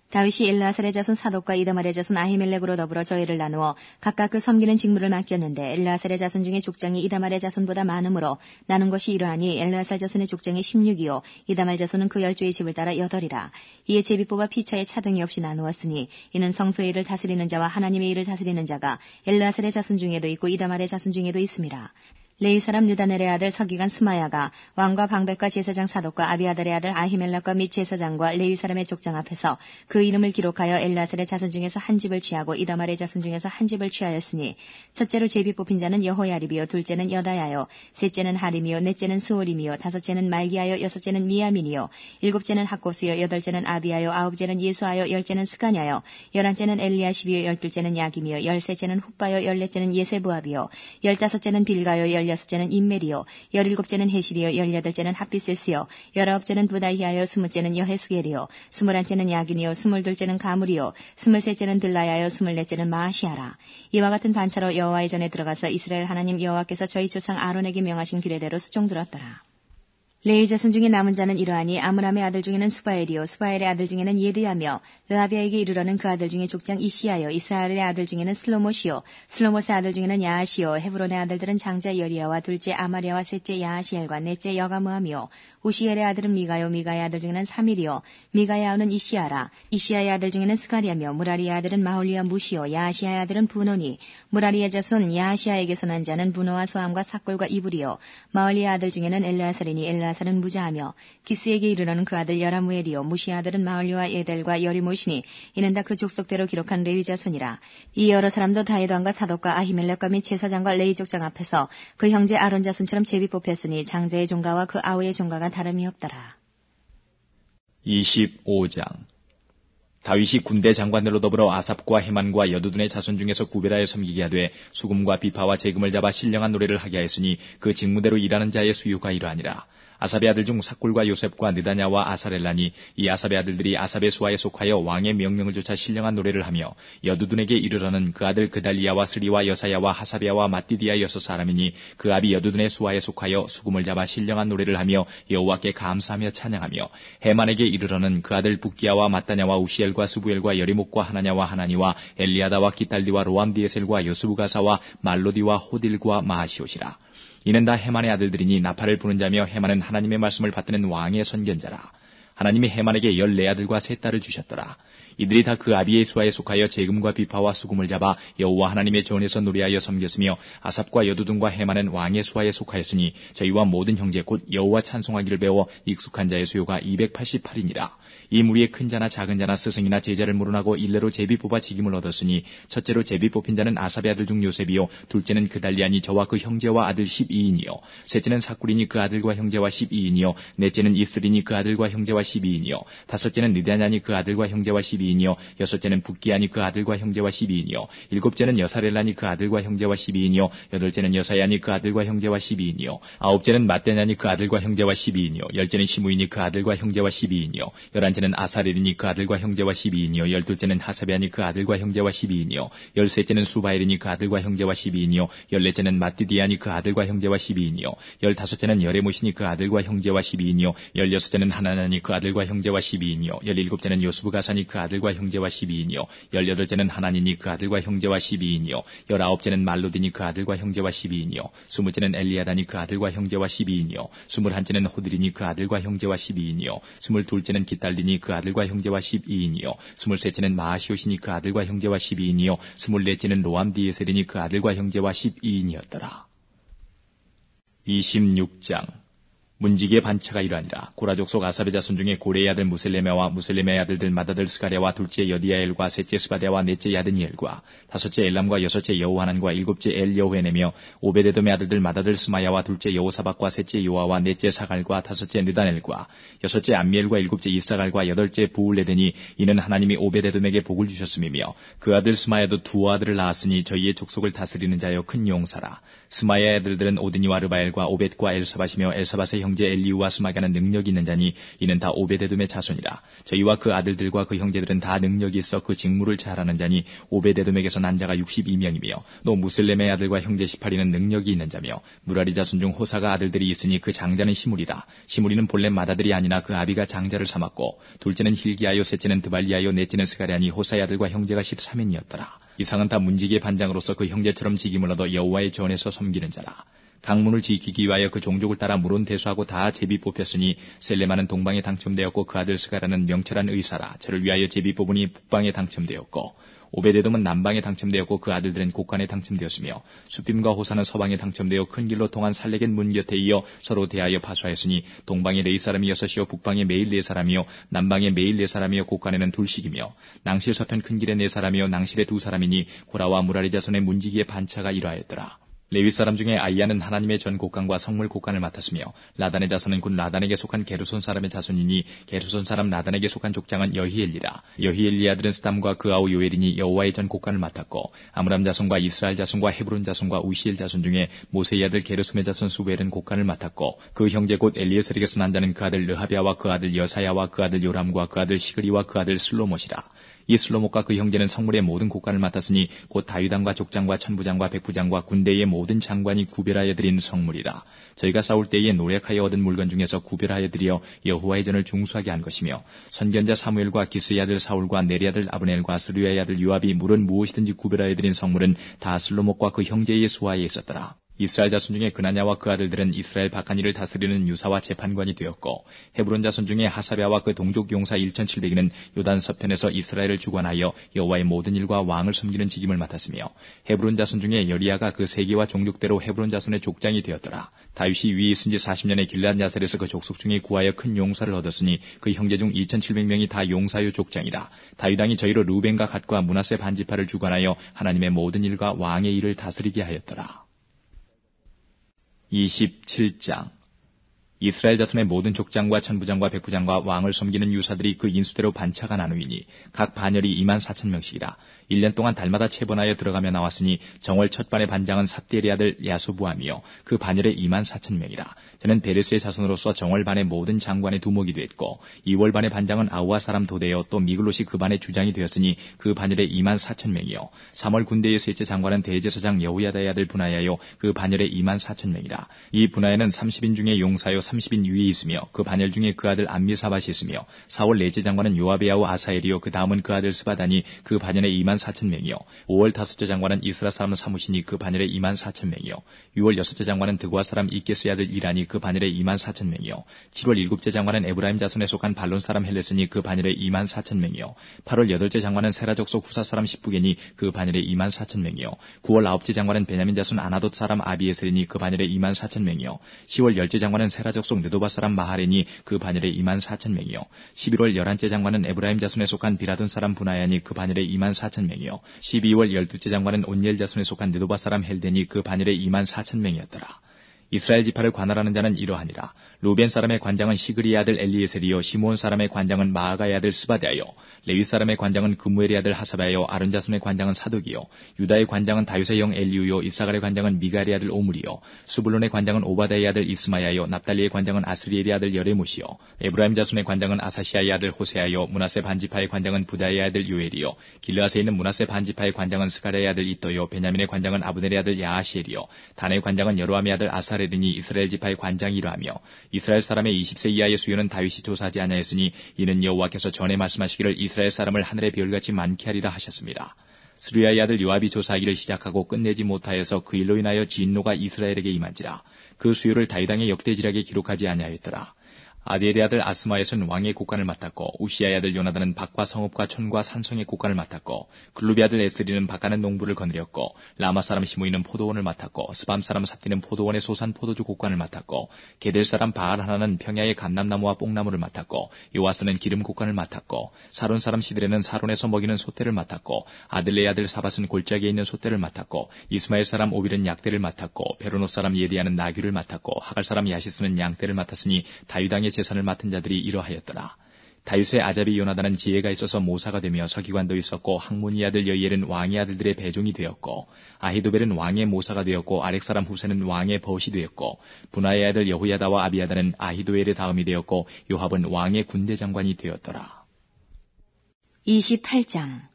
다윗이 엘르아살의 자손 사독과 이다말의 자손 아히멜렉으로 더불어 저희를 나누어 각각 그 섬기는 직무를 맡겼는데 엘르아살의 자손 중에 족장이 이다말의 자손보다 많으므로 나눈 것이 이러하니 엘르아살 자손의 족장이 16이요 이다말 자손은 그 10조의 집을 따라 8이라. 이에 제비 뽑아 피차에 차등이 없이 나누었으니 이는 성소의 일을 다스리는 자와 하나님의 일을 다스리는 자가 엘르아살의 자손 중에도 있고 이다말의 자손 중에도 있음이라. 레위 사람 느다넬의 아들 서기관 스마야가 왕과 방백과 제사장 사독과 아비아달의 아들 아히멜렉과 및 제사장과 레위 사람의 족장 앞에서 그 이름을 기록하여 엘르아살의 자손 중에서 한 집을 취하고 이다말의 자손 중에서 한 집을 취하였으니 첫째로 제비 뽑힌 자는 여호야립이요 둘째는 여다야요 셋째는 하림이요 넷째는 스오림이요 다섯째는 말기야요 여섯째는 미야민이요 일곱째는 학곱스요 여덟째는 아비야요 아홉째는 예수아요 열째는 스가냐요 열한째는 엘리야십이요 열둘째는 야김이요 열셋째는 훗바요 열넷째는 예세부압이요 열다섯째는 빌가요 열여섯째는 임멜이요 열일곱째는 헤실이요 열여덟째는 핫비세스요 열아홉째는 부다히아요 스무째는 여헤스겔이요 스물한째는 야긴이요 스물둘째는 가물이요 스물셋째는 들라야요 스물넷째는 마아시아라. 이와 같은 반차로 여호와의 전에 들어가서 이스라엘 하나님 여호와께서 저희 조상 아론에게 명하신 규례대로 수종 들었더라. 레위 자손 중에 남은 자는 이러하니 아므람의 아들 중에는 수바엘이요 수바엘의 아들 중에는 예드야며 르하비아에게 이르러는 그 아들 중에 족장 이시야요 이스하엘의 아들 중에는 슬로못이요 슬로못의 아들 중에는 야하시요 헤브론의 아들들은 장자 여리야와 둘째 아마리아와 셋째 야하시엘과 넷째 여가무함이요 우시엘의 아들은 미가요 미가의 아들 중에는 사밀이요 미가의 아우는 이시야라. 이시야의 아들 중에는 스가리아며 무라리의 아들은 마홀리와 무시요 야하시아의 아들은 부노니 무라리의 자손 야하시아에게서 난 자는 부노와 소함과 삭골과 이불이요 마홀리의 아들 중에는 엘르아살이니 엘르아살은 무자하며 기스에게 이르러는 그 아들 여라무엘이요 무시의 아들은 마홀리와 예델과 여리모시니 이는 다 그 족속대로 기록한 레위 자손이라. 이 여러 사람도 다윗 왕과 사독과 아히멜렉과 및 제사장과 레위 족장 앞에서 그 형제 아론 자손처럼 제비 뽑혔으니 장자의 종가와 그 아우의 종가가 다름이 없더라. 25장. 다윗이 군대 장관들로 더불어 아삽과 헤만과 여두둔의 자손 중에서 구별하여 섬기게 하되 수금과 비파와 재금을 잡아 신령한 노래를 하게 하였으니 그 직무대로 일하는 자의 수요가 이러하니라. 아삽의 아들 중 삭굴과 요셉과 느다냐와 아사렐라니 이 아삽의 아들들이 아삽의 수하에 속하여 왕의 명령을 좇아 신령한 노래를 하며 여두둔에게 이르러는 그 아들 그달리야와 스리와 여사야와 하사비야와 마띠디야 여섯 사람이니 그 아비 여두둔의 수하에 속하여 수금을 잡아 신령한 노래를 하며 여호와께 감사하며 찬양하며 헤만에게 이르러는 그 아들 붓기야와 마따냐와 우시엘과 스부엘과 여리목과 하나냐와 하나니와 엘리아다와 기탈디와 로암디에셀과 여스부가사와 말로디와 호딜과 마하시옷이라. 이는 다 헤만의 아들들이니 나팔을 부는 자며 헤만은 하나님의 말씀을 받드는 왕의 선견자라. 하나님이 헤만에게 14아들과 3딸을 주셨더라. 이들이 다 그 아비의 수하에 속하여 재금과 비파와 수금을 잡아 여호와 하나님의 전에서 노래하여 섬겼으며 아삽과 여두둔과 헤만은 왕의 수하에 속하였으니 저희와 모든 형제 곧 여호와 찬송하기를 배워 익숙한 자의 수요가 288이니라. 이 무리의 큰 자나 작은 자나 스승이나 제자를 물어나고 일례로 제비 뽑아 직임을 얻었으니 첫째로 제비 뽑힌 자는 아삽의 아들 중 요셉이요 둘째는 그달리아니 저와 그 형제와 아들 12인이요 셋째는 사쿠리니 그 아들과 형제와 12인이요 넷째는 이스리니 그 아들과 형제와 12인이요 다섯째는 느다냐니 그 아들과 형제와 12인이요 여섯째는 붓기야니 그 아들과 형제와 12인이요 일곱째는 여사렐라니 그 아들과 형제와 12인이요 여덟째는 여사야니 그 아들과 형제와 12인이요 아홉째는 마떼냐니 그 아들과 형제와 12인이요 열째는 시므이니 그 아들과 형제와 12인이요 열한째는 아사렐이니 그 아들과 형제와 12인이요 열둘째는 하사비아니 그 아들과 형제와 12인이요 열셋째는 수바엘이니 그 아들과 형제와 12인이요 열넷째는 마띠디아니 그 아들과 형제와 12인이요 열다섯째는 여레모시니 그 아들과 형제와 12인이요 열여섯째는 하나나니 그 아들과 형제와 12인이요 열일곱째는 요스부가사니 그 아들과 형제와 12인이요 열여덟째는 하나니니 그 아들과 형제와 12인이요 열아홉째는 말로디니 그 아들과 형제와 12인이요 스무째는 엘리아다니 그 아들과 형제와 12인이요 스물한째는 호드리니 그 아들과 형제와 12인이요 스물둘째는 기탈리니 그 아들과 형제와 12인이요 스물셋째는 마하시오시니 그 아들과 형제와 12인이요 스물넷째는 로암디에셀이니 그 아들과 형제와 12인이었더라. 26장. 문지기의 반차가 이러하니라. 고라족 속 아삽의 자손 중에 고레의 아들 무셀레메와 무셀레메의 아들들 마다들 스가랴와 둘째 여디야엘과 셋째 스바데와 넷째 야드니엘과 다섯째 엘람과 여섯째 여호하난과 일곱째 엘여호에네며 오베데돔의 아들들 마다들 스마야와 둘째 여호사박과 셋째 요아와 넷째 사갈과 다섯째 느다넬과 여섯째 암미엘과 일곱째 이사갈과 여덟째 부울레드니 이는 하나님이 오베데돔에게 복을 주셨음이며 그 아들 스마야도 두 아들을 낳았으니 저희의 족속을 다스리는 자여 큰 용사라. 스마야의 아들들은 오드니와 르바엘과 오벳과 엘사밧이며 엘사밧의 형제 엘리우와 스마가는 능력이 있는 자니 이는 다 오베데돔의 자손이라. 저희와 그 아들들과 그 형제들은 다 능력이 있어 그 직무를 잘하는 자니 오베데돔에게서 난 자가 62명이며 또 무슬렘의 아들과 형제 18인은 능력이 있는 자며 무라리 자손 중 호사가 아들들이 있으니 그 장자는 시므리라. 시므리는 본래 맏아들이 아니나 그 아비가 장자를 삼았고 둘째는 힐기야요 셋째는 드발리야요 넷째는 스가랴니 호사의 아들과 형제가 13인이었더라. 이상은 다 문지기의 반장으로서 그 형제처럼 직임을 얻어 여호와의 전에서 섬기는 자라. 강문을 지키기 위하여 그 종족을 따라 물론 대수하고 다 제비 뽑혔으니 셀레마는 동방에 당첨되었고 그 아들 스가랴는 명철한 의사라. 저를 위하여 제비 뽑으니 북방에 당첨되었고 오베데돔은 남방에 당첨되었고 그 아들들은 곡간에 당첨되었으며 수빔과 호사는 서방에 당첨되어 큰 길로 통한 살레겐 문 곁에 이어 서로 대하여 파수하였으니 동방에 4사람이 6이요 북방에 매일 4사람이요 남방에 매일 4사람이요 곡간에는 둘씩이며 낭실 서편 큰 길에 4사람이요 낭실에 2사람이니 고라와 무라리 자손의 문지기의 반차가 이러하였더라. 레위 사람 중에 아이야는 하나님의 전 곡간과 성물 곡간을 맡았으며 라단의 자손은 곧 라단에게 속한 게르손 사람의 자손이니 게르손 사람 라단에게 속한 족장은 여히엘리라. 여히엘리 아들은 스담과 그 아우 요엘이니 여호와의 전 곡간을 맡았고 아므람 자손과 이스라엘 자손과 헤브론 자손과 우시엘 자손 중에 모세의 아들 게르솜의 자손 수벨은 곡간을 맡았고 그 형제 곧 엘리에셀에게서 난 자는 그 아들 르하비아와 그 아들 여사야와 그 아들 요람과 그 아들 시그리와 그 아들 슬로못이라. 이 슬로못과 그 형제는 성물의 모든 곡간을 맡았으니 곧 다윗왕과 족장과 천부장과 백부장과 군대의 모든 장관이 구별하여 드린 성물이라. 저희가 싸울 때에 노력하여 얻은 물건 중에서 구별하여 드려 여호와의 전을 중수하게 한 것이며 선견자 사무엘과 기스의 아들 사울과 네리 아들 아브넬과 스루야의 아들 요압이 물은 무엇이든지 구별하여 드린 성물은 다 슬로못과 그 형제의 수하에 있었더라. 이스라엘 자손 중에 그나냐와 그 아들들은 이스라엘 박한 일을 다스리는 유사와 재판관이 되었고 헤브론 자손 중에 하사랴와 그 동족 용사 1700인은 요단 서편에서 이스라엘을 주관하여 여호와의 모든 일과 왕을 섬기는 직임을 맡았으며 헤브론 자손 중에 여리야가 그 세계와 종족대로 헤브론 자손의 족장이 되었더라. 다윗이 위에 있은 지 40년에 길앗 야셀에서 그 족속 중에 구하여 큰 용사를 얻었으니 그 형제 중 2700명이 다 용사요 족장이라. 다윗 왕이 저희로 루벤과 갓과 므낫세 반지파를 주관하여 하나님의 모든 일과 왕의 일을 다스리게 하였더라. 27장. 이스라엘 자손의 모든 족장과 천부장과 백부장과 왕을 섬기는 유사들이 그 인수대로 반차가 나누이니 각 반열이 24,000명씩이라. 1년 동안 달마다 체번하여 들어가며 나왔으니 정월 첫 반의 반장은 삽디엘의 아들 야수부함이요 그 반열에 24,000명이라. 저는 베레스의 자손으로서 정월 반의 모든 장관의 두목이 되었고 2월 반의 반장은 아우아 사람 도데요 또 미글롯이 그 반의 주장이 되었으니 그 반열에 24,000명이요 3월 군대의 셋째 장관은 대제사장 여호야다의 아들 분하야요 그 반열에 24,000명이라. 이 분하야는 30인 중에 용사요 30인 위에 있으며 그 반열 중에 그 아들 암미사밧이 있으며 4월 넷째 장관은 요아베야오 아사엘이요 그 다음은 그 아들 스바다니 그 반열에 24,000명이요 5월 다섯째 장관은 이스라 사람 사무시니 그 반열에 24,000명이요 6월 여섯째 장관은 드고아 사람 이게스의 아들 이라니 그 반열에 24,000명이요 7월 일곱째 장관은 에브라임 자손에 속한 발론 사람 헬레스니 그 반열에 24,000명이요 8월 여덟째 장관은 세라족 속 후사 사람 십부게니 그 반열에 24,000명이요 9월 아홉째 장관은 베냐민 자손 아나돗 사람 아비에셀이니 그 반열에 24,000명이요 10월 열째 장관은 세라족 속 느도바 사람 마하레니 그 반열에 24,000명이요 11월 11째 장관은 에브라임 자손에 속한 비라돈 사람 분하야니 그 반열에 24,000명이요 12월 12째 장관은 온니엘 자손에 속한 느도바 사람 헬데니 그 반열에 24,000명이었더라. 이스라엘 지파를 관할하는 자는 이러하니라. 루벤 사람의 관장은 시그리의 아들 엘리에셀이요 시므온 사람의 관장은 마아가의 아들 스바데아요 레위 사람의 관장은 그무엘의 아들 하사바요 아론 자손의 관장은 사독이요 유다의 관장은 다윗의 영 엘리우요 이사갈의 관장은 미갈의 아들 오므리요 스불론의 관장은 오바다의 아들 이스마야요 납달리의 관장은 아스리엘의 아들 여레못이요 에브라임 자손의 관장은 아사시아의 아들 호세아요 므낫세 반지파의 관장은 부다의 아들 요엘이요 길르앗에 있는 므낫세 반지파의 관장은 스가랴의 아들 이또요 베냐민의 관장은 아브넬의 아들 야하시엘이요 단의 관장은 여로함의 아들 아사레르니 이스라엘 지파의 관장이 이러하며 이스라엘 사람의 20세 이하의 수요는 다윗이 조사하지 아니하였으니 이는 여호와께서 전에 말씀하시기를 이스라엘 사람을 하늘의 별같이 많게 하리라 하셨습니다. 스루야의 아들 요압이 조사하기를 시작하고 끝내지 못하여서 그 일로 인하여 진노가 이스라엘에게 임한지라. 그 수요를 다윗 왕의 역대지략에 기록하지 아니하였더라. 아디엘의 아들 아스마에서는 왕의 곡간을 맡았고 우시아의 아들 요나단은 밭과 성읍과 촌과 산성의 곡간을 맡았고 글루비 아들 에스리는 밭가는 농부를 거느렸고 라마 사람 시므이는 포도원을 맡았고 스밤 사람 삽디는 포도원의 소산 포도주 곡간을 맡았고 게델 사람 바알 하나는 평야의 감람나무와 뽕나무를 맡았고 요아스는 기름 곡간을 맡았고 사론 사람 시드레는 사론에서 먹이는 소떼를 맡았고 아들레의 아들 사밧은 골짜기에 있는 소떼를 맡았고 이스마엘 사람 오빌은 약대를 맡았고 베로노 사람 예디야는 나귀를 맡았고 하갈 사람 야시스는 양떼를 맡았으니 다윗 왕의 재산을 맡은 자들이 이러하였더라. 다윗의 아잡이 요나단은 지혜가 있어서 모사가 되며 서기관도 있었고 학문의 아들 여이엘은 왕의 아들들의 배종이 되었고 아히도벨은 왕의 모사가 되었고 아렉 사람 후세는 왕의 벗이 되었고 분하의 아들 여호야다와 아비야다는 아히도엘의 다음이 되었고 요압은 왕의 군대 장관이 되었더라. 28장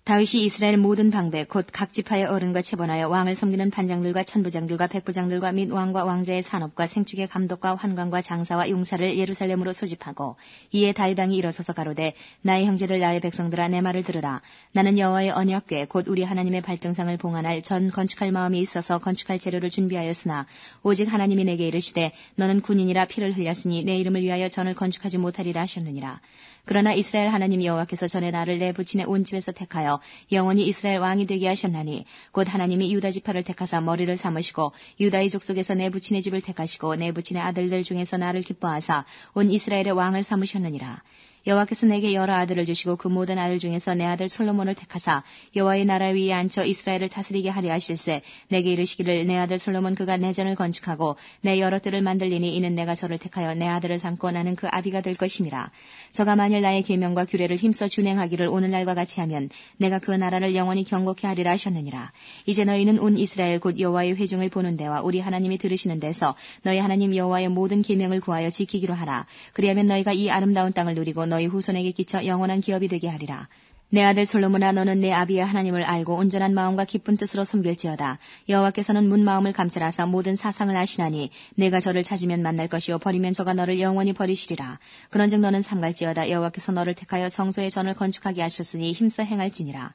다윗이 이스라엘 모든 방배 곧 각 지파의 어른과 체번하여 왕을 섬기는 반장들과 천부장들과 백부장들과 및 왕과 왕자의 산업과 생축의 감독과 환관과 장사와 용사를 예루살렘으로 소집하고 이에 다윗 왕이 일어서서 가로되 나의 형제들 나의 백성들아 내 말을 들으라. 나는 여호와의 언약궤 곧 우리 하나님의 발등상을 봉안할 전 건축할 마음이 있어서 건축할 재료를 준비하였으나 오직 하나님이 내게 이르시되 너는 군인이라 피를 흘렸으니 내 이름을 위하여 전을 건축하지 못하리라 하셨느니라. 그러나 이스라엘 하나님 여호와께서 전에 나를 내 부친의 온 집에서 택하여 영원히 이스라엘 왕이 되게 하셨나니 곧 하나님이 유다 지파를 택하사 머리를 삼으시고 유다의 족속에서 내 부친의 집을 택하시고 내 부친의 아들들 중에서 나를 기뻐하사 온 이스라엘의 왕을 삼으셨느니라. 여호와께서 내게 여러 아들을 주시고 그 모든 아들 중에서 내 아들 솔로몬을 택하사 여호와의 나라 위에 앉혀 이스라엘을 다스리게 하려 하실세 내게 이르시기를 내 아들 솔로몬 그가 내 전을 건축하고 내 여러 뜰을 만들리니 이는 내가 저를 택하여 내 아들을 삼고 나는 그 아비가 될 것임이라. 저가 만일 나의 계명과 규례를 힘써 준행하기를 오늘날과 같이 하면 내가 그 나라를 영원히 경고케 하리라 하셨느니라. 이제 너희는 온 이스라엘 곧 여호와의 회중을 보는 데와 우리 하나님이 들으시는 데서 너희 하나님 여호와의 모든 계명을 구하여 지키기로 하라. 그리하면 너희가 이 아름다운 땅을 누리고 너희 후손에게 끼쳐 영원한 기업이 되게 하리라. 내 아들 솔로몬아 너는 내 아비의 하나님을 알고 온전한 마음과 기쁜 뜻으로 섬길지어다. 여호와께서는 문 마음을 감찰하사 모든 사상을 아시나니 내가 저를 찾으면 만날 것이요 버리면 저가 너를 영원히 버리시리라. 그런즉 너는 삼갈지어다. 여호와께서 너를 택하여 성소의 전을 건축하게 하셨으니 힘써 행할지니라.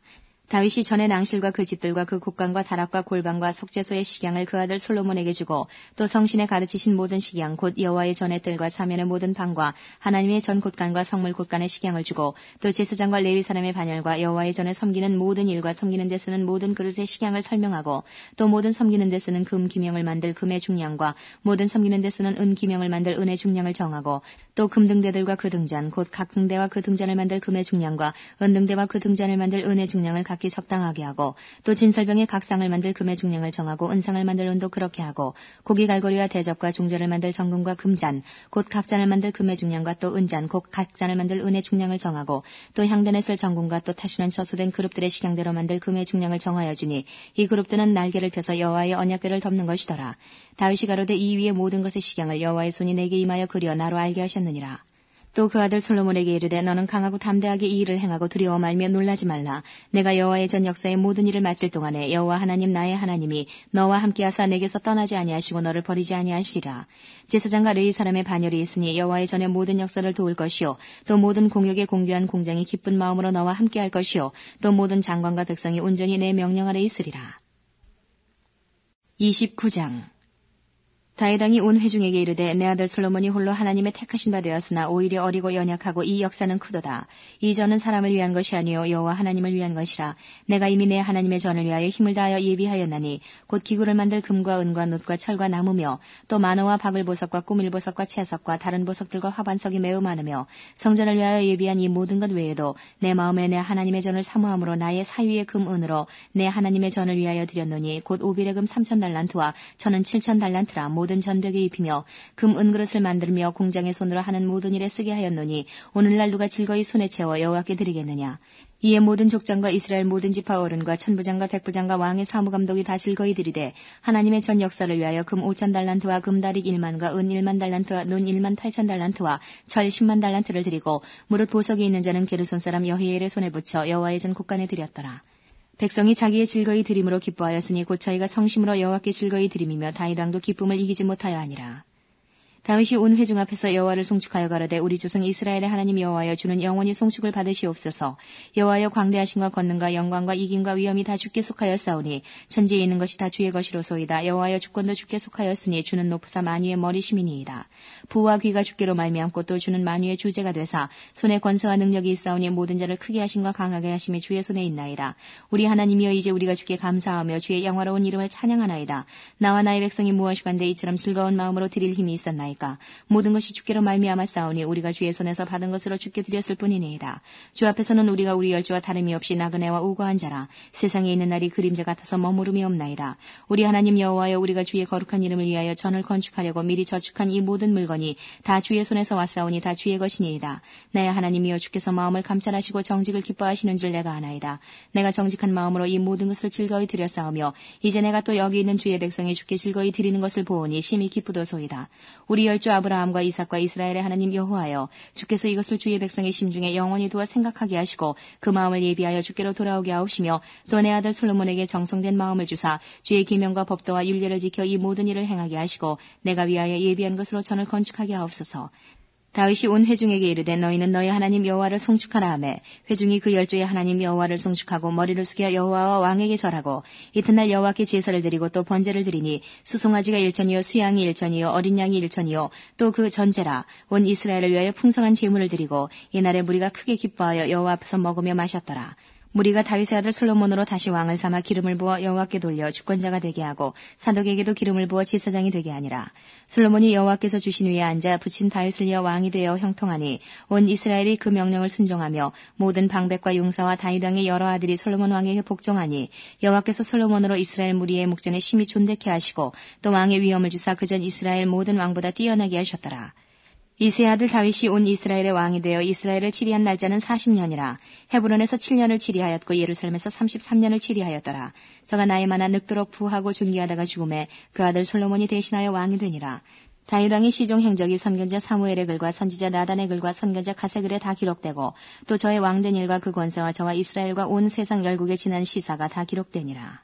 다윗이 전에 낭실과 그 집들과 그 곡간과 다락과 골방과 속죄소의 식양을 그 아들 솔로몬에게 주고 또 성신에 가르치신 모든 식양 곧 여호와의 전의 뜰과 사면의 모든 방과 하나님의 전 곳간과 성물 곳간의 식양을 주고 또 제사장과 레위 사람의 반열과 여호와의 전에 섬기는 모든 일과 섬기는 데 쓰는 모든 그릇의 식양을 설명하고 또 모든 섬기는 데 쓰는 금 기명을 만들 금의 중량과 모든 섬기는 데 쓰는 은 기명을 만들 은의 중량을 정하고 또 금등대들과 그 등잔 곧 각 등대와 그 등잔을 만들 금의 중량과 은등대와 그 등잔을 만들 은의 중량을 각기 적당하게 하고 또 진설병의 각 상을 만들 금의 중량을 정하고 은상을 만들 은도 그렇게 하고 고기 갈고리와 대접과 종자를 만들 정금과 금잔 곧 각 잔을 만들 금의 중량과 또 은잔 곧 각 잔을 만들 은의 중량을 정하고 또 향단에 쓸 정금과 또 타시는 처수된 그룹들의 식양대로 만들 금의 중량을 정하여 주니 이 그룹들은 날개를 펴서 여호와의 언약궤를 덮는 것이더라. 다윗이 가로되 이 위의 모든 것의 식양을 여호와의 손이 내게 임하여 그려 나로 알게 하셨느니라. 또 그 아들 솔로몬에게 이르되 너는 강하고 담대하게 이 일을 행하고 두려워 말며 놀라지 말라. 내가 여호와의 전 역사의 모든 일을 마칠 동안에 여호와 하나님 나의 하나님이 너와 함께하사 내게서 떠나지 아니하시고 너를 버리지 아니하시리라. 제사장과 레위 사람의 반열이 있으니 여호와의 전의 모든 역사를 도울 것이요 또 모든 공역에 공개한 공장이 기쁜 마음으로 너와 함께할 것이요 또 모든 장관과 백성이 온전히 내 명령 아래 있으리라. 29장 다윗 왕이 온 회중에게 이르되 내 아들 솔로몬이 홀로 하나님의 택하신 바 되었으나 오히려 어리고 연약하고 이 역사는 크도다. 이 전은 사람을 위한 것이 아니요 여호와 하나님을 위한 것이라. 내가 이미 내 하나님의 전을 위하여 힘을 다하여 예비하였나니 곧 기구를 만들 금과 은과 놋과 철과 나무며 또 만호와 바글보석과 꾸밀보석과 채석과 다른 보석들과 화반석이 매우 많으며 성전을 위하여 예비한 이 모든 것 외에도 내 마음에 내 하나님의 전을 사모함으로 나의 사위의 금은으로 내 하나님의 전을 위하여 드렸노니 곧 오빌의 금 3,000달란트와 천은 7,000달란트라. 모든 전벽에 입히며 금 은그릇을 만들며 공장의 손으로 하는 모든 일에 쓰게 하였노니 오늘날 누가 즐거이 손에 채워 여호와께 드리겠느냐. 이에 모든 족장과 이스라엘 모든 지파 어른과 천부장과 백부장과 왕의 사무감독이 다 즐거이 드리되 하나님의 전 역사를 위하여 금 5,000달란트와 금다릭 1만과 은 1만 달란트와 논 1만 8,000달란트와 철 10만 달란트를 드리고 무릇 보석이 있는 자는 게르손 사람 여히엘의 손에 붙여 여호와의 전 곳간에 드렸더라. 백성이 자기의 즐거이 드림으로 기뻐하였으니 곧 저희가 성심으로 여호와께 즐거이 드림이며 다윗 왕도 기쁨을 이기지 못하여 하니라. 다윗이 온 회중 앞에서 여호와를 송축하여 가로되 우리 조상 이스라엘의 하나님 여호와여 주는 영원히 송축을 받으시옵소서. 여호와여 광대하심과 권능과 영광과 이김과 위엄이 다 주께 속하였사오니 천지에 있는 것이 다 주의 것이로소이다. 여호와여 주권도 주께 속하였으니 주는 높으사 만유의 머리심이니이다. 부와 귀가 주께로 말미암고 또 주는 만유의 주제가 되사 손에 권세와 능력이 있사오니 모든 자를 크게 하심과 강하게 하심이 주의 손에 있나이다. 우리 하나님이여 이제 우리가 주께 감사하며 주의 영화로운 이름을 찬양하나이다. 나와 나의 백성이 무엇이간데 이처럼 즐거운 마음으로 드릴 힘이 있었나이다. 아니하나이까. 모든 것이 주께로 말미암아 싸우니 우리가 주의 손에서 받은 것으로 주께 드렸을 뿐이니이다. 주 앞에서는 우리가 우리 열조와 다름이 없이 나그네와 우고한 자라. 세상에 있는 날이 그림자 같아서 머무름이 없나이다. 우리 하나님 여호와여, 우리가 주의 거룩한 이름을 위하여 전을 건축하려고 미리 저축한 이 모든 물건이 다 주의 손에서 왔사오니 다 주의 것이니이다. 나의 하나님이여, 주께서 마음을 감찰하시고 정직을 기뻐하시는 줄 내가 아나이다. 내가 정직한 마음으로 이 모든 것을 즐거이 드렸사오며 이제 내가 또 여기 있는 주의 백성이 주께 즐거이 드리는 것을 보오니 심히 기쁘도소이다. 우리 열조 아브라함과 이삭과 이스라엘의 하나님 여호와여, 주께서 이것을 주의 백성의 심중에 영원히 두어 생각하게 하시고 그 마음을 예비하여 주께로 돌아오게 하옵시며 또 내 아들 솔로몬에게 정성된 마음을 주사 주의 계명과 법도와 율례를 지켜 이 모든 일을 행하게 하시고 내가 위하여 예비한 것으로 전을 건축하게 하옵소서. 다윗이 온 회중에게 이르되 너희는 너희 하나님 여호와를 송축하라 하매 회중이 그 열조의 하나님 여호와를 송축하고 머리를 숙여 여호와와 왕에게 절하고 이튿날 여호와께 제사를 드리고 또 번제를 드리니 수송아지가 1천이요 수양이 1천이요 어린 양이 1천이요 또 그 전제라. 온 이스라엘을 위하여 풍성한 제물을 드리고 이날에 무리가 크게 기뻐하여 여호와 앞에서 먹으며 마셨더라. 무리가 다윗의 아들 솔로몬으로 다시 왕을 삼아 기름을 부어 여호와께 돌려 주권자가 되게 하고 사독에게도 기름을 부어 제사장이 되게 하니라. 솔로몬이 여호와께서 주신 위에 앉아 붙인 다윗을 이어 왕이 되어 형통하니 온 이스라엘이 그 명령을 순종하며 모든 방백과 용사와 다윗 왕의 여러 아들이 솔로몬 왕에게 복종하니 여호와께서 솔로몬으로 이스라엘 무리의 목전에 심히 존대케 하시고 또 왕의 위엄을 주사 그전 이스라엘 모든 왕보다 뛰어나게 하셨더라. 이새의 아들 다윗이 온 이스라엘의 왕이 되어 이스라엘을 치리한 날짜는 40년이라. 헤브론에서 7년을 치리하였고 예루살렘에서 33년을 치리하였더라. 저가 나이 많아 늙도록 부하고 존귀하다가 죽음에 그 아들 솔로몬이 대신하여 왕이 되니라. 다윗 왕의 시종 행적이 선견자 사무엘의 글과 선지자 나단의 글과 선견자 가세 글에 다 기록되고 또 저의 왕된 일과 그 권세와 저와 이스라엘과 온 세상 열국에 지난 시사가 다 기록되니라.